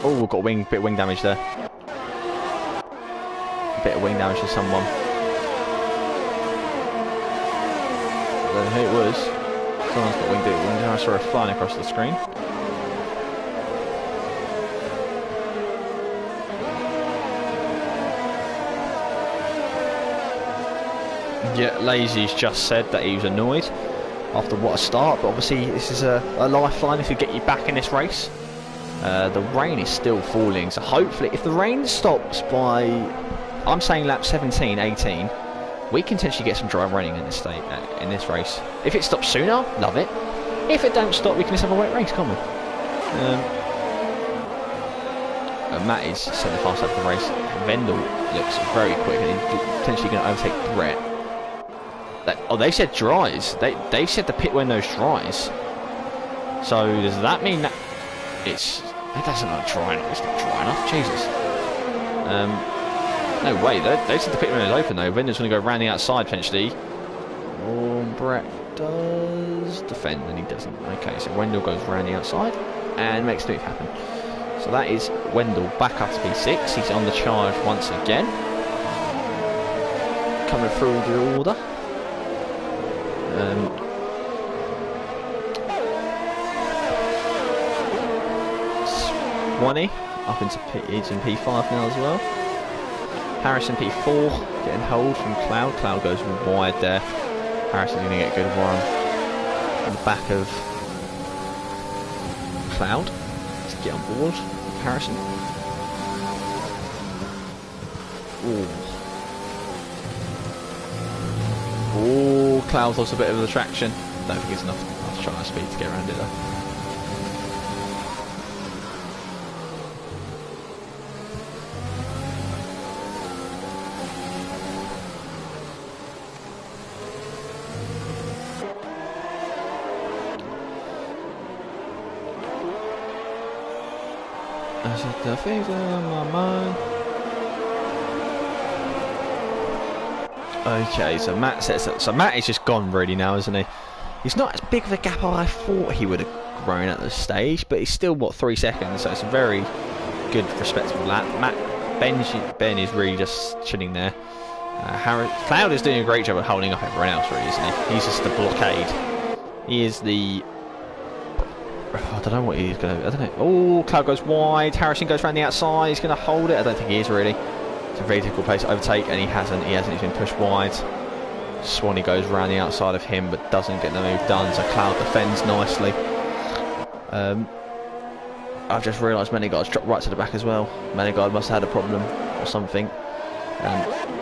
Oh, we've got bit of wing damage there. A bit of wing damage to someone. I don't know who it was. Someone's got wing damage. I saw it flying across the screen. Yeah, Lazy's just said that he was annoyed after what a start, but obviously this is a lifeline if you get you back in this race. The rain is still falling, so hopefully if the rain stops by, I'm saying lap 17, 18, we can potentially get some dry running in this in this race. If it stops sooner, love it. If it don't stop, we can just have a wet race, can't we? Matt is setting the fast up the race. Vendel looks very quick and he's potentially going to overtake Brett. Oh, they said dries. They said the pit window's dries. So does that mean that it doesn't look dry enough? It's not dry enough. Jesus. No way. They said the pit window's open though. Vendel's going to go round the outside potentially. Oh, Brett does defend and he doesn't. Okay, so Wendell goes round the outside and makes the move happen. So that is Wendell back up to P6. He's on the charge once again. Coming through the order. Swanee up into he's in P5 now as well. Harrison P4 getting hold from Cloud. Cloud goes wide there. Harrison's going to get a good run on the back of Cloud to get on board with Harrison. Ooh, Cloud lost a bit of the traction. Don't think it's enough trying speed to get around it though. I said the things on my mind. Okay, so Matt sets up. So Matt is just gone really now, isn't he? He's not as big of a gap as I thought he would have grown at this stage, but he's still, what, 3 seconds, so it's a very good, respectable lap. Ben is really just chilling there. Cloud is doing a great job of holding up everyone else, really, isn't he? He's just the blockade. He is the... I don't know what he's going to... I don't know. Oh, Cloud goes wide. Harrison goes around the outside. He's going to hold it. I don't think he is, really. It's a very difficult place to overtake, and he hasn't. He's been pushed wide. Swanee goes around the outside of him, but doesn't get the move done, so Cloud defends nicely. I've just realised Menegard's dropped right to the back as well. Menegard must have had a problem or something.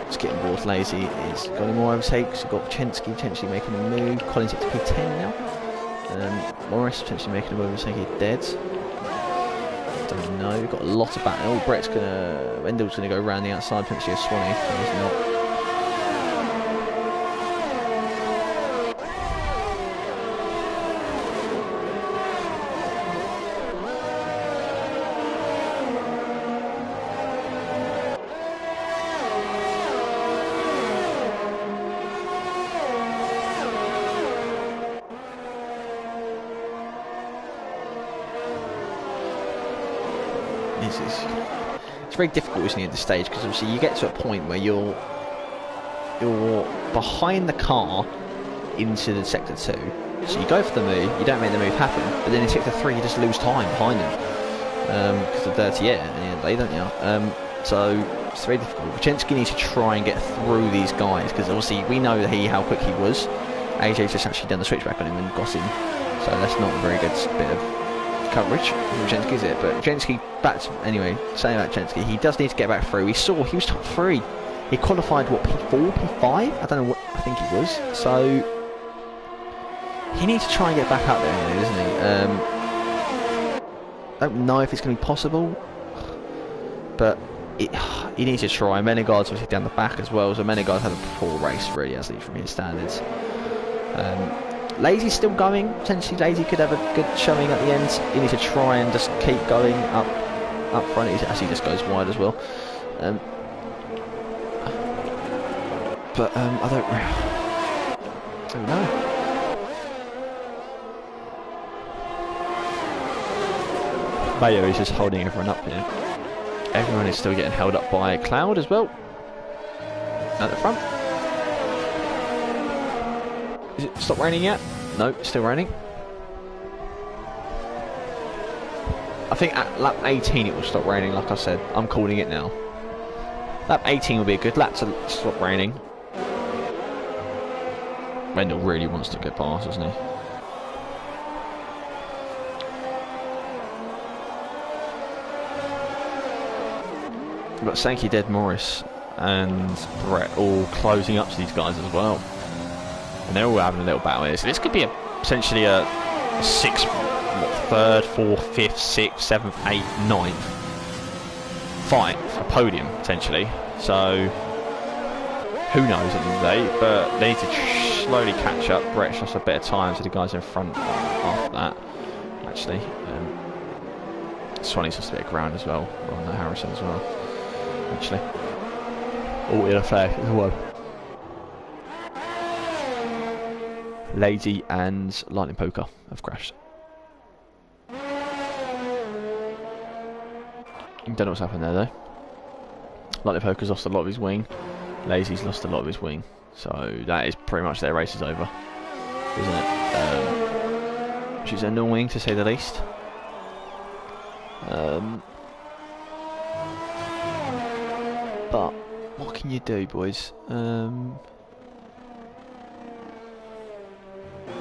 It's getting bored. Lazy is got any more overtakes. We've got Chensky potentially making a move. Collins up to P10 now. Morris potentially making a move. I think he's dead. Don't know. We've got a lot of battle. Oh, Wendell's gonna go around the outside potentially a Swanee. No, he's not. It's very difficult, isn't it, at this stage, because obviously you get to a point where you're behind the car into the sector 2, so you go for the move, you don't make the move happen, but then in sector 3 you just lose time behind them because of dirty air at the end of the day, don't you? So it's very difficult. Wojciechowski needs to try and get through these guys, because obviously we know how quick he was. AJ's just actually done the switchback on him and got him, so that's not a very good bit of coverage. Wojciechowski is it, but Wojciechowski anyway, saying about Wojciechowski, he does need to get back through. He was top 3. He qualified what, P4, P5? I don't know what I think he was. So he needs to try and get back up there, doesn't he? Don't know if it's going to be possible, but he needs to try. Menegard's obviously down the back as well, so Menegard's had a poor race really, hasn't he, from his standards. Lazy's still going. Potentially Lazy could have a good showing at the end. He needs to try and just keep going up front. He actually just goes wide as well. But I don't know. Mayo is just holding everyone up here. Everyone is still getting held up by Cloud as well. At the front. Is it stopped raining yet? No, it's still raining. I think at lap 18 it will stop raining, like I said. I'm calling it now. Lap 18 will be a good lap to stop raining. Wendell really wants to get past, doesn't he? We've got Sankey, Dead, Morris and Brett all closing up to these guys as well. And they're all having a little battle here. So this could be essentially a 6th, 3rd, 4th, 5th, 6th, 7th, 8th, 9th fight for a podium, potentially. So who knows at the end of the day, but they need to slowly catch up. Brett's lost a bit of time to the guys in front after that, actually. Swanee's lost a bit of ground as well, on Harrison as well, actually. All in effect as well. Lazy and Lightning Poker have crashed. Don't know what's happened there though. Lightning Poker's lost a lot of his wing. Lazy's lost a lot of his wing. So that is pretty much their race is over, isn't it? Which is annoying to say the least. But what can you do, boys?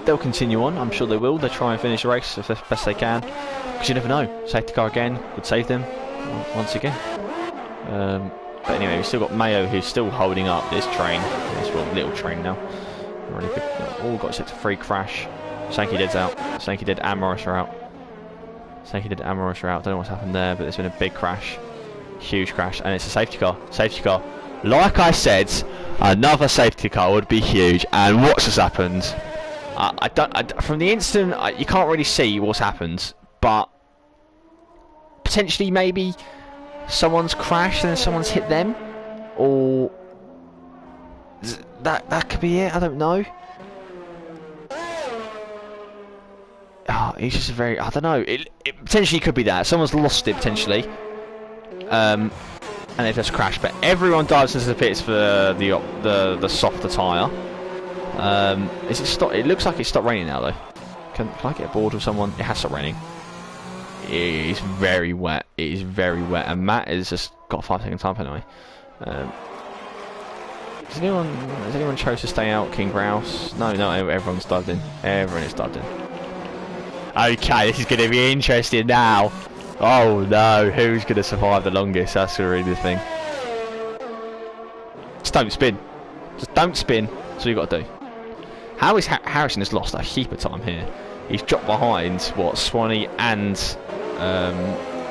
They'll continue on, I'm sure they will. They'll try and finish the race as best they can, because you never know. Safety car again could save them once again. But anyway, we've still got Mayo who's still holding up this train, this little train now. Really good. All got set to free crash. Sankey Dead's out. Sankey Dead and Morris are out. Sankey Dead and Morris are out. Don't know what's happened there, but there's been a big crash, huge crash, and it's a safety car. Safety car. Like I said, another safety car would be huge. And what's just happened? From the instant, you can't really see what's happened, but potentially maybe someone's crashed and someone's hit them, or that could be it. I don't know. It's just very, I don't know. It potentially could be that someone's lost it potentially, and they've just crashed. But everyone dives into the pits for the softer tyre. Is it stop? It looks like it's stopped raining now though. Can I get aboard with someone? It has stopped raining. It is very wet. It is very wet, and Matt has just got 5 second time anyway. Has anyone chose to stay out? King Grouse? No, everyone's dived in. Everyone is dived in. Okay, this is going to be interesting now. Oh no, who's going to survive the longest? That's really the thing. Just don't spin. Just don't spin. That's all you got to do. How is Harrison has lost a heap of time here. He's dropped behind, what, Swanee and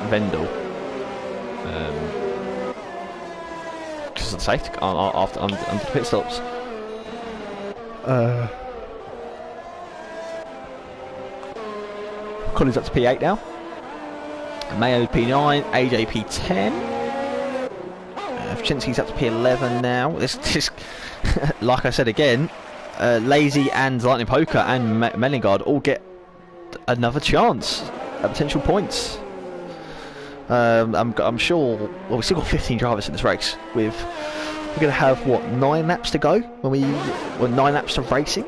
Vendel. Because of the safety after under the pit stops. Collins up to P8 now. Mayo P9, AJ P10. Vchinsky's up to P11 now. This like I said again, Lazy and Lightning Poker and Mellingard all get another chance at potential points. I'm sure. Well, we've still got 15 drivers in this race. We're going to have what 9 laps to go when 9 laps of racing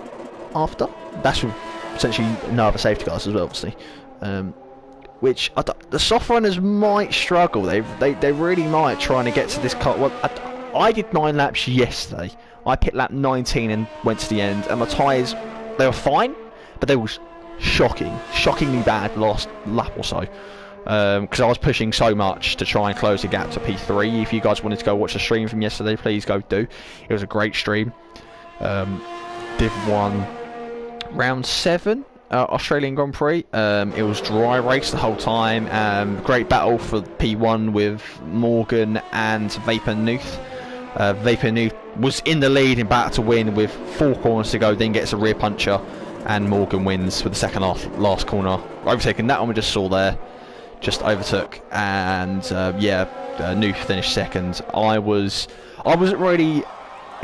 after. That's with potentially no other safety cars as well, obviously. Which the soft runners might struggle. They really might trying to get to this car. Well, I did 9 laps yesterday. I pit lap 19 and went to the end, and my tyres, they were fine, but they were shockingly bad last lap or so. Because I was pushing so much to try and close the gap to P3. If you guys wanted to go watch the stream from yesterday, please go do. It was a great stream. Div1 round 7. Australian Grand Prix. It was dry race the whole time. Great battle for P1 with Morgan and Vapor Nuth. Vapor Nuth was in the lead and about to win with 4 corners to go, then gets a rear puncher, and Morgan wins with the second last corner. Overtaken that one we just saw there. Just overtook, and Nuth finished second. I wasn't really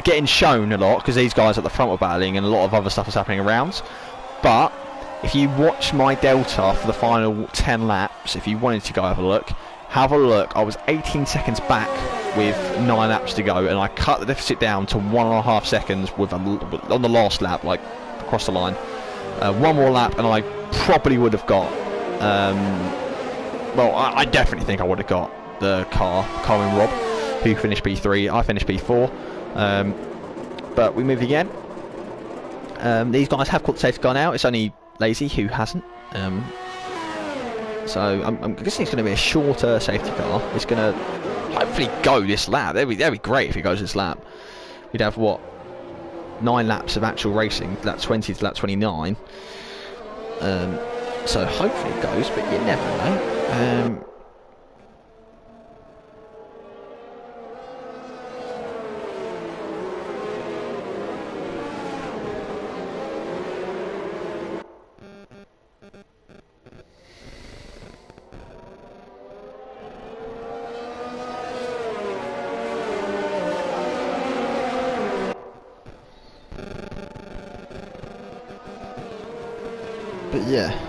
getting shown a lot because these guys at the front were battling and a lot of other stuff was happening around. But if you watch my delta for the final 10 laps, if you wanted to go have a look. I was 18 seconds back with 9 laps to go, and I cut the deficit down to 1.5 seconds on the last lap, like across the line. 1 more lap, and I probably would have got. Well, I definitely think I would have got the Carwin Rob, who finished P3. I finished P4. But we move again. These guys have caught the safety car now. It's only Lazy who hasn't. So I'm guessing it's going to be a shorter safety car. It's going to hopefully go this lap. That'd be great if it goes this lap. We'd have what 9 laps of actual racing, lap 20 to lap 29. So hopefully it goes, but you never know. But yeah.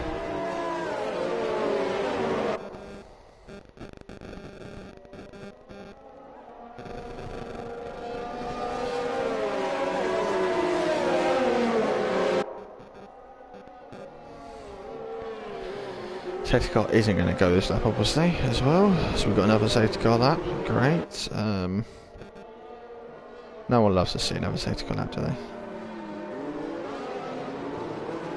Safety car isn't going to go this lap, obviously, as well. So we've got another safety car lap. Great. No one loves to see another safety car lap, do they?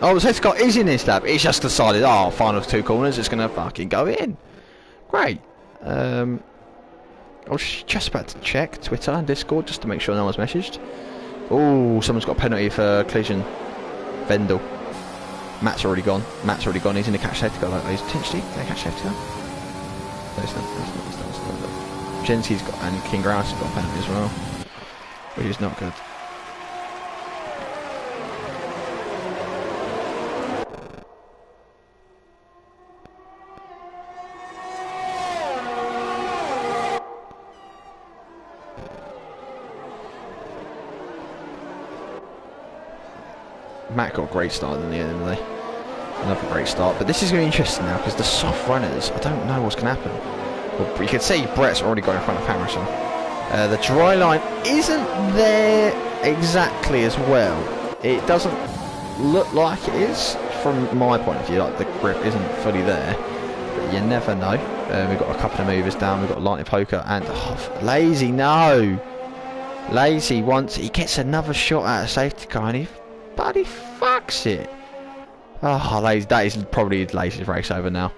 Oh, the safety car is in this lap. It's just decided, oh, final 2 corners, it's going to fucking go in. Great. I was just about to check Twitter and Discord just to make sure no one's messaged. Oh, someone's got a penalty for collision. Vendel. Matt's already gone. He's in the catch safety car. He's potentially in the catch safety car. No, it's not. Jenski's got, and King Grouse has got a penalty as well, which is not good. Matt got a great start in the end, didn't they? Another great start, but this is going to be interesting now because the soft runners, I don't know what's going to happen. Well, you can see Brett's already got in front of Harrison. The dry line isn't there exactly as well. It doesn't look like it is from my point of view. Like the grip isn't fully there, but you never know. We've got a couple of movers down. We've got Lightning Poker and Lazy. No, Lazy once he gets another shot at a safety car and he fucks it. Oh, Lazy, that is probably Lazy's race over now.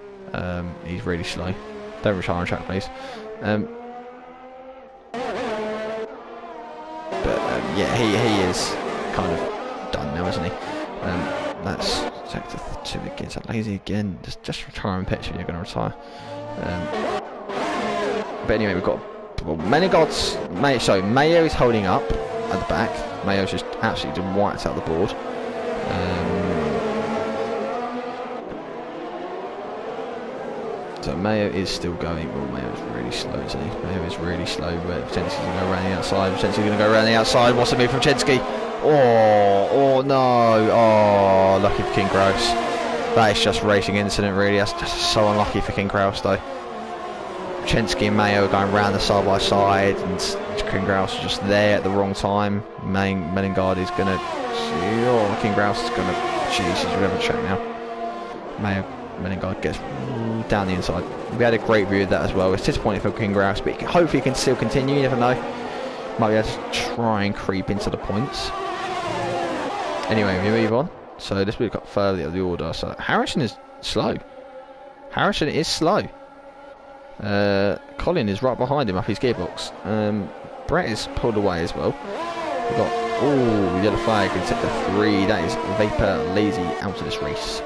He's really slow. Don't retire on track, please. Yeah, he is kind of done now, isn't he? That's sector 2 again. Is that lazy again? Just retire on pitch if you're going to retire. But anyway, we've got Menegod's. Mayo is holding up at the back. Mayo's just absolutely wiped out the board. So Mayo is still going. Oh, Mayo's really slow, isn't he? Mayo is really slow. But Potentially going to go around the outside. Potentially going to go around the outside. What's the move from Chensky? Oh no! Oh, lucky for King Grouse. That is just racing incident, really. That's just so unlucky for King Grouse, though. Chensky and Mayo are going round the side by side, and King Grouse is just there at the wrong time. Meningard is going to. Oh, King Grouse is going to. Jeez, he's over the track now. Meningard gets down the inside. We had a great view of that as well. It's disappointing for King Grouse, but hopefully he can still continue. You never know. Might be able to try and creep into the points. Anyway, we move on. So this we've got further of the order. So Harrison is slow. Harrison is slow. Colin is right behind him up his gearbox. Brett is pulled away as well. We've got yellow flag in sector 3. That is Vapor Lazy out of this race.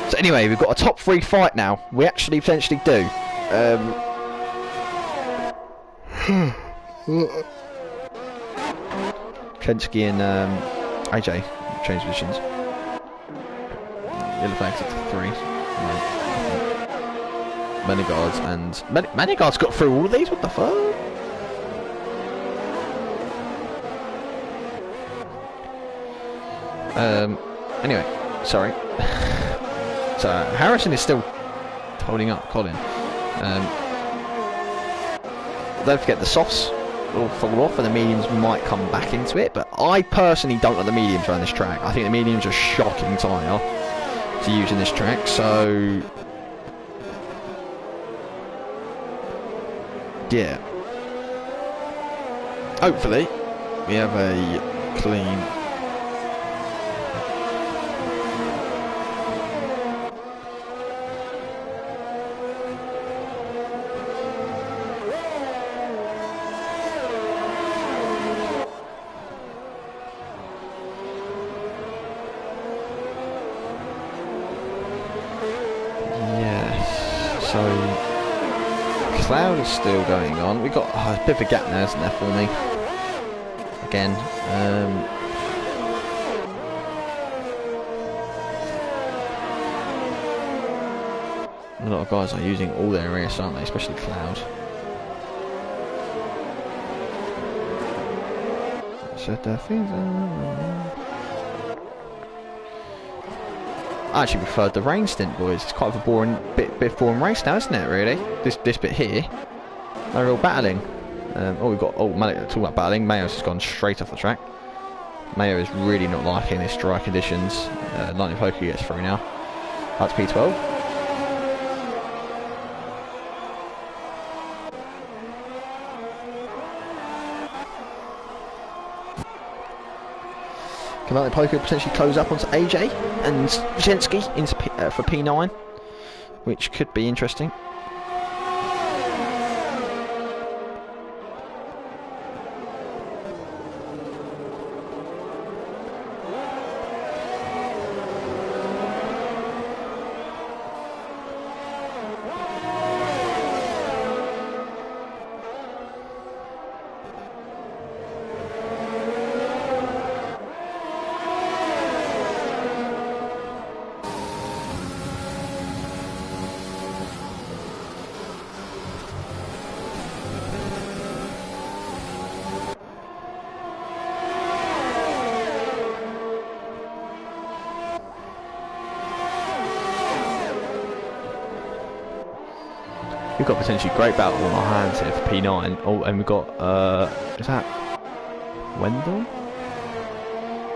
So anyway, we've got a top 3 fight now. We actually potentially do. Chensky and AJ change positions. Yellow flag sector 3. Menegard's and Menegard's got through all of these. What the fuck? Anyway, sorry. So Harrison is still holding up Colin. Don't forget the softs will fall off and the mediums might come back into it, but I personally don't like the mediums around this track. I think the mediums are a shocking tyre to use in this track, so yeah. Hopefully we have a clean Cloud is still going on. We've got a bit of a gap now, isn't there, for me? Again. A lot of guys are using all their race, aren't they? Especially Cloud. Set their things on. I actually preferred the rain stint, boys. It's quite a boring bit boring race now, isn't it? Really, this bit here, no real battling. We've got talking about battling. Mayo's just gone straight off the track. Mayo is really not liking this dry conditions. Lightning Poker gets through now. That's P12. Can Lightning Poker potentially close up onto AJ and Zensky into for P9, which could be interesting. We've got potentially great battle on our hands here for P9. Oh, and we've got, is that Wendell?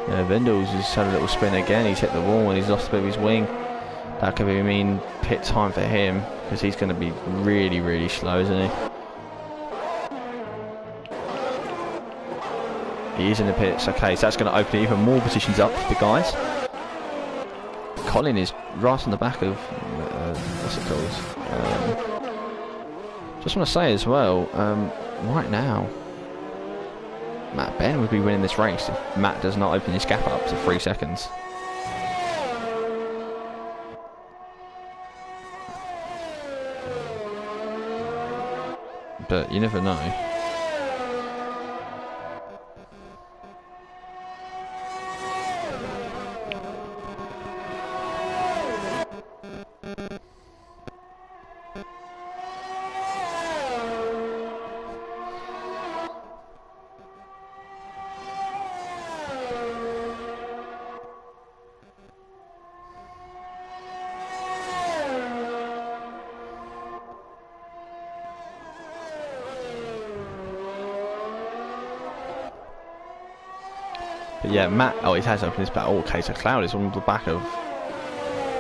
Yeah, Wendell's just had a little spin again. He's hit the wall and he's lost a bit of his wing. That could mean pit time for him, because he's going to be really, really slow, isn't he? He is in the pits. Okay, so that's going to open even more positions up for the guys. Colin is right on the back of what's it called? Just want to say as well, right now, Matt Ben would be winning this race if Matt does not open this gap up to 3 seconds. But you never know. But yeah, Matt, oh, he has opened his back. Oh, okay, so Cloud is on the back of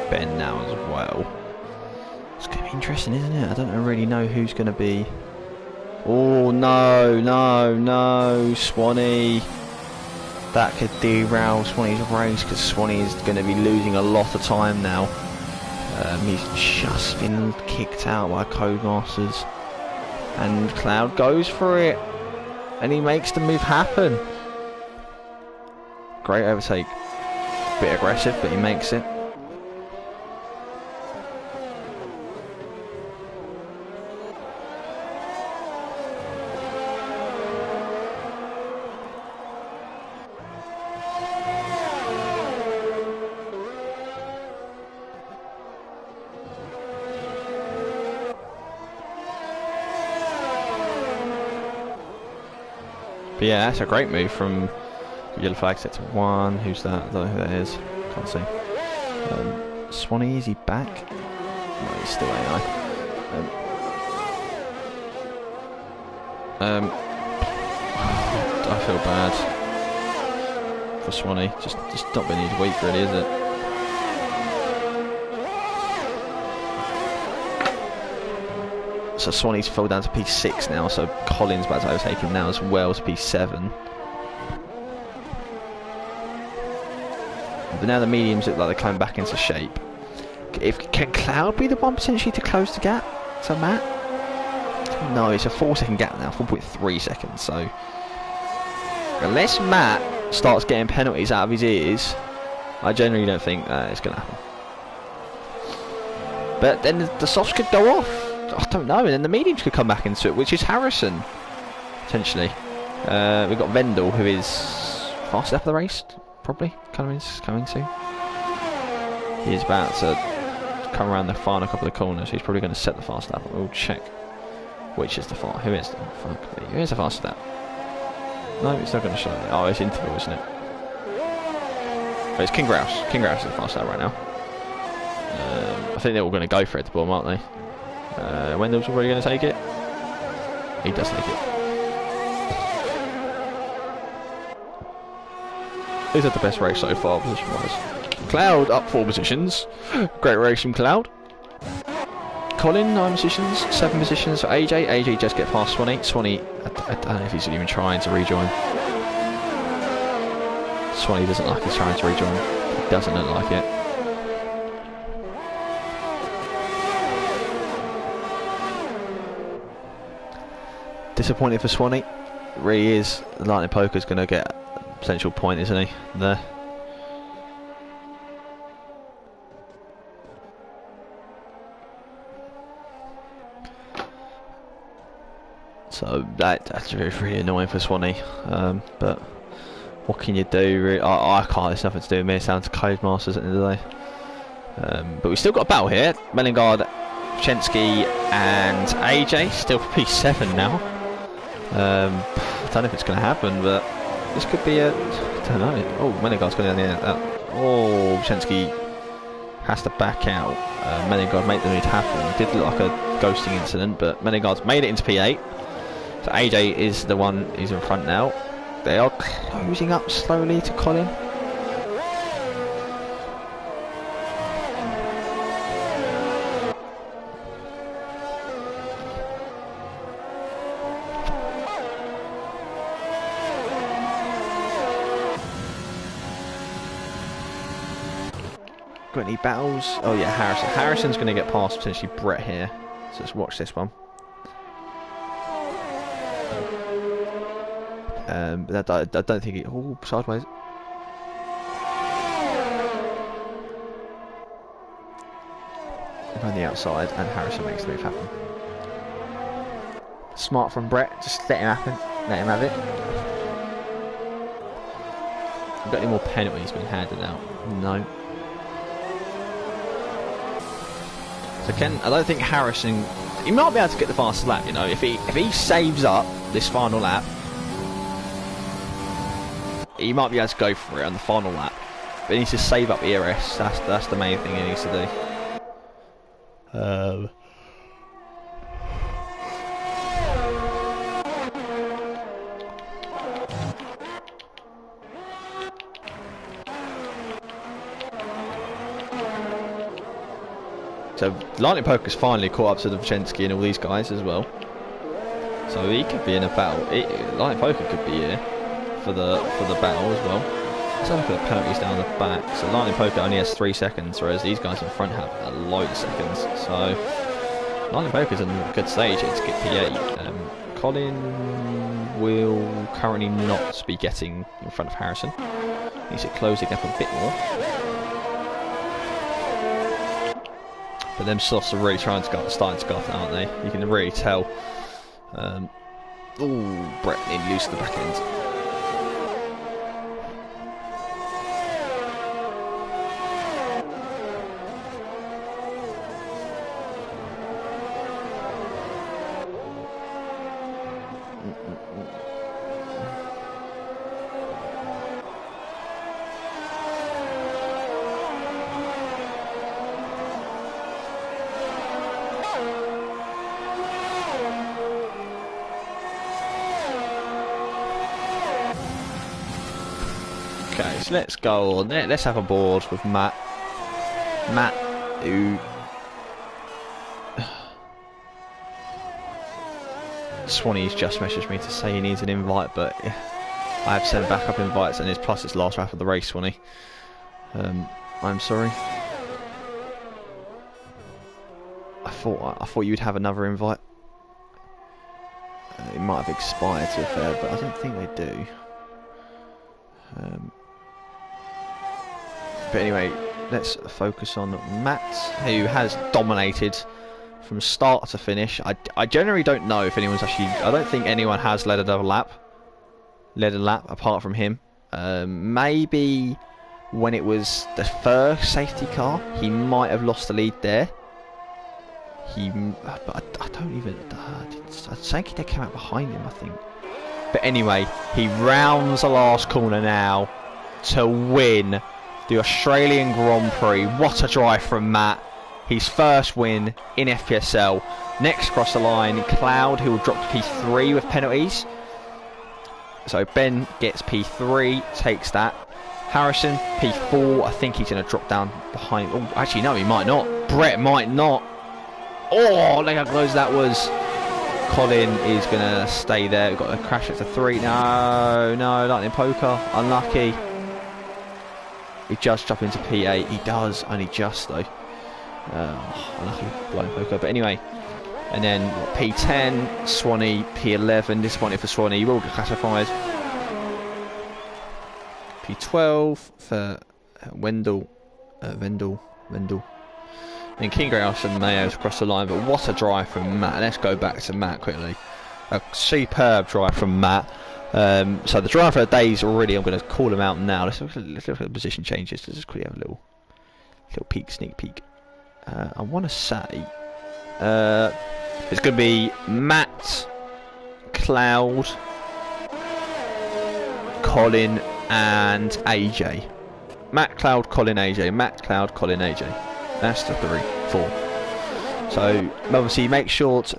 Ben now as well. It's going to be interesting, isn't it? I don't really know who's going to be... Oh, no, no, no, Swanee. That could derail Swanee's race because Swanee is going to be losing a lot of time now. He's just been kicked out by Codemasters. And Cloud goes for it. And he makes the move happen. Great overtake. Bit aggressive, but he makes it. But yeah, that's a great move from yellow flag set to 1. Who's that? I don't know who that is. Can't see. Swanee, is he back? No, he's still AI. I feel bad for Swanee. Just not been his week, really, is it? So Swanee's fell down to P6 now, so Colin's about to overtake him now as well to P7. But now the mediums look like they're coming back into shape. Can Cloud be the one potentially to close the gap to Matt? No, it's a 4-second gap now, 4.3 seconds. So unless Matt starts getting penalties out of his ears, I generally don't think it's going to happen. But then the softs could go off. I don't know, and then the mediums could come back into it, which is Harrison potentially. We've got Vendel, who is fast left of the race. Probably coming soon. He's about to come around the final couple of corners. He's probably going to set the fast lap. We'll check which is the fast. Who is the Who is the fast lap? No, it's not going to show it. Oh, it's interval, isn't it? Oh, it's King Grouse. King Grouse is the fast lap right now. I think they're all going to go for it at the bottom, aren't they? Wendell's already going to take it. He does take it. He's had the best race so far, position-wise. Cloud up 4 positions. Great race from Cloud. Colin, 9 positions. 7 positions for AJ. AJ just get past Swanee. Swanee, I don't know if he's even trying to rejoin. Swanee doesn't like he's trying to rejoin. He doesn't look like it. Disappointed for Swanee. It really is. The Lightning Poker's going to get a potential point, isn't he? There. So that's really annoying for Swanee. But what can you do? Really? I can't. There's nothing to do with me. It's down to Codemasters at the end of the day. But we've still got a battle here. Melingard, Chensky and AJ still for P7 now. I don't know if it's going to happen, but this could be a... I don't know. Oh, Melingard's going down the... oh, Chensky has to back out. Melingard made the move happen. It did look like a ghosting incident, but Melingard's made it into P8. So AJ is the one who's in front now. They are closing up slowly to Colin. Got any battles? Oh yeah, Harrison. Harrison's going to get past potentially Brett here. So let's watch this one. But I don't think it... Oh, sideways. On the outside, and Harrison makes the move happen. Smart from Brett. Just let him happen. Let him have it. Got any more penalties being handed out? No. So I don't think Harrison... He might be able to get the fastest lap, you know. If he saves up this final lap, he might be able to go for it on the final lap. But he needs to save up ERS. That's the main thing he needs to do. So Lightning Poker's finally caught up to the Vachensky and all these guys as well. So he could be in a battle. Lightning Poker could be here for the battle as well. Let's have a look at the penalties down the back. So Lightning Poker only has 3 seconds, whereas these guys in front have a load of seconds. So Lightning Poker's in a good stage here to get P8. Colin will currently not be getting in front of Harrison. Needs it closing up a bit more. But them softs are really starting to go off, aren't they? You can really tell. Ooh, Brett nearly loose the back end. Okay, so let's go on. Let's have a board with Matt. Matt, who... Swanee's just messaged me to say he needs an invite, but I have sent backup invites, and it's plus it's last lap of the race, Swanee. I'm sorry. I thought you'd have another invite. It might have expired, to be fair, but I don't think they do. But anyway, let's focus on Matt, who has dominated from start to finish. I generally don't know if anyone's actually... I don't think anyone has led a lap apart from him. Maybe when it was the first safety car, he might have lost the lead there. But I don't even... I think they came out behind him, I think. But anyway, he rounds the last corner now to win the Australian Grand Prix. What a drive from Matt. His first win in FPSL. Next across the line, Cloud, who will drop to P3 with penalties. So Ben gets P3, takes that. Harrison, P4. I think he's going to drop down behind. Oh, actually, no, he might not. Brett might not. Oh, look how close that was. Colin is going to stay there. We've got a crash at the 3. No, Lightning Poker. Unlucky. He just dropped into P8. He does, only just though. Unlucky Lightning Poker. But anyway, and then P10, Swanee, P11. Disappointed for Swanee. He will get classified. P12 for Wendell. And King Greyhouse and Mayo's across the line, but what a drive from Matt. Let's go back to Matt quickly. A superb drive from Matt. So the driver of the day is already, I'm going to call him out now. Let's look at the position changes. Let's just quickly have a little sneak peek. I want to say it's going to be Matt, Cloud, Colin and AJ. Matt, Cloud, Colin, AJ. Matt, Cloud, Colin, AJ. That's the 3, 4. So obviously make sure to,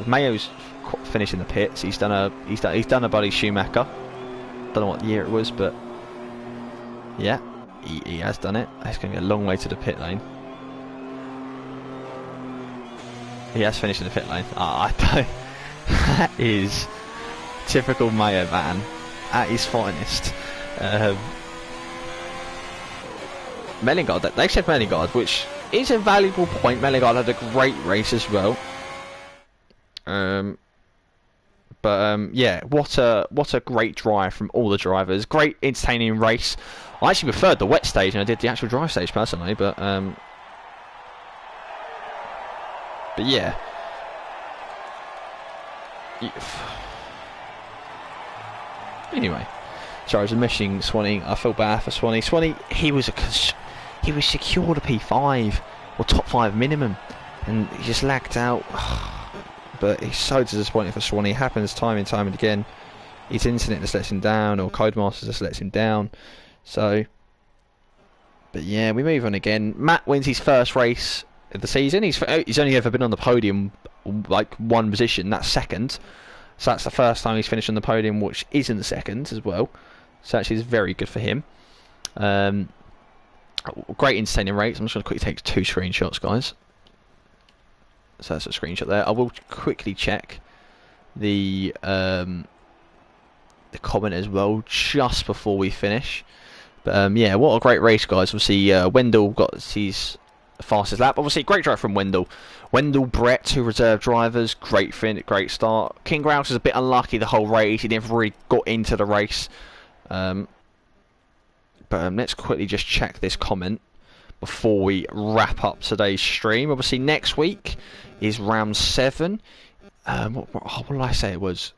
Mayo's finishing the pits. He's done a Buddy Schumacher. Don't know what year it was, but yeah, he has done it. It's going to be a long way to the pit lane. He has finished in the pit lane. That is typical Mayo van at his finest. Mellingard. They said Mellingard, which is a valuable point. Mellingard had a great race as well. Yeah, what a great drive from all the drivers. Great entertaining race. I actually preferred the wet stage and I did the actual dry stage personally, but yeah. Anyway, sorry, I was missing Swanee. I feel bad for Swanee. Swanee, he was secured a P5 or top 5 minimum, and he just lagged out. But he's so disappointing for Swanee. It happens time and time and again. His internet just lets him down, or Codemasters just lets him down. So, but yeah, we move on again. Matt wins his first race of the season. He's only ever been on the podium like one position. That's second. So that's the first time he's finished on the podium, which isn't second as well. So actually, it's very good for him. Great entertaining race. I'm just going to quickly take 2 screenshots, guys. So that's a screenshot there. I will quickly check the comment as well just before we finish. But yeah, what a great race, guys. Obviously, Wendell got his fastest lap. Obviously, great drive from Wendell. Wendell, Brett, 2 reserve drivers. Great great start. King Grouse is a bit unlucky the whole race. He never really got into the race. But let's quickly just check this comment before we wrap up today's stream. Obviously, next week is round 7. What did I say it was?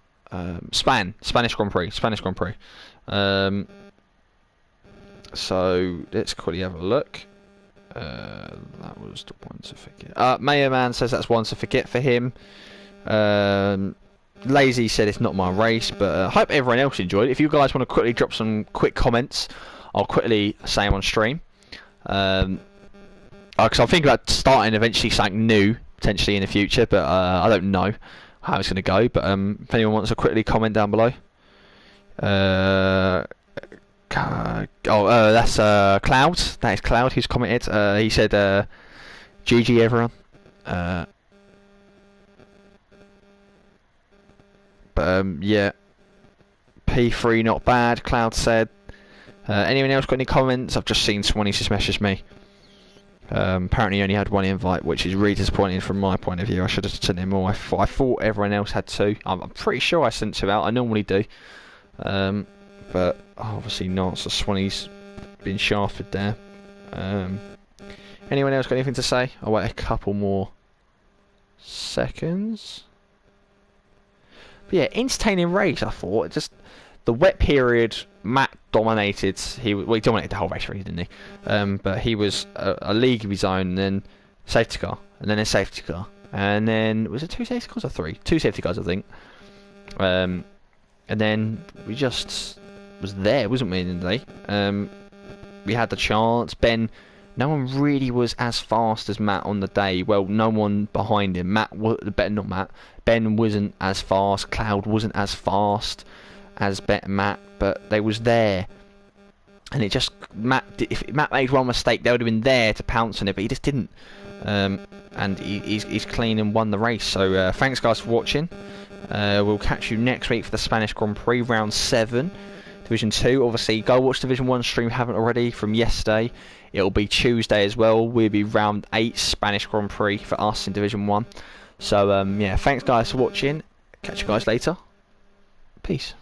Spanish Grand Prix. So let's quickly have a look. That was the one to forget. Mayor Man says that's one to forget for him. Lazy said it's not my race, but I hope everyone else enjoyed it. If you guys want to quickly drop some quick comments, I'll quickly say them on stream. Because I'm thinking about starting eventually something new potentially in the future, but I don't know how it's going to go. But if anyone wants to quickly comment down below. That's Cloud. That is Cloud who's commented. He said GG everyone. Yeah, P3 not bad, Cloud said. Anyone else got any comments? I've just seen Swanee just messaged me. Apparently he only had 1 invite, which is really disappointing from my point of view. I should have sent him more. I thought everyone else had 2. I'm pretty sure I sent 2 out. I normally do. But obviously not, so Swanee's been shafted there. Anyone else got anything to say? I'll wait a couple more seconds. But yeah, entertaining race, I thought. Just the wet period, Matt dominated. He dominated the whole race, really, didn't he? But he was a league of his own, and then safety car, and then a safety car, and then was it 2 safety cars or 3? 2 safety cars, I think. And then we just was there, wasn't we, in the day? We had the chance. Ben, no one really was as fast as Matt on the day. Well, no one behind him. Ben wasn't as fast. Cloud wasn't as fast as Matt, but they was there. And it just if Matt made one mistake, they would have been there to pounce on it, but he just didn't. And he's clean and won the race. So thanks guys for watching. We'll catch you next week for the Spanish Grand Prix round 7, Division 2. Obviously, go watch Division 1 stream if you haven't already from yesterday. It'll be Tuesday as well. We'll be round 8 Spanish Grand Prix for us in Division 1. So yeah, thanks guys for watching. Catch you guys later. Peace.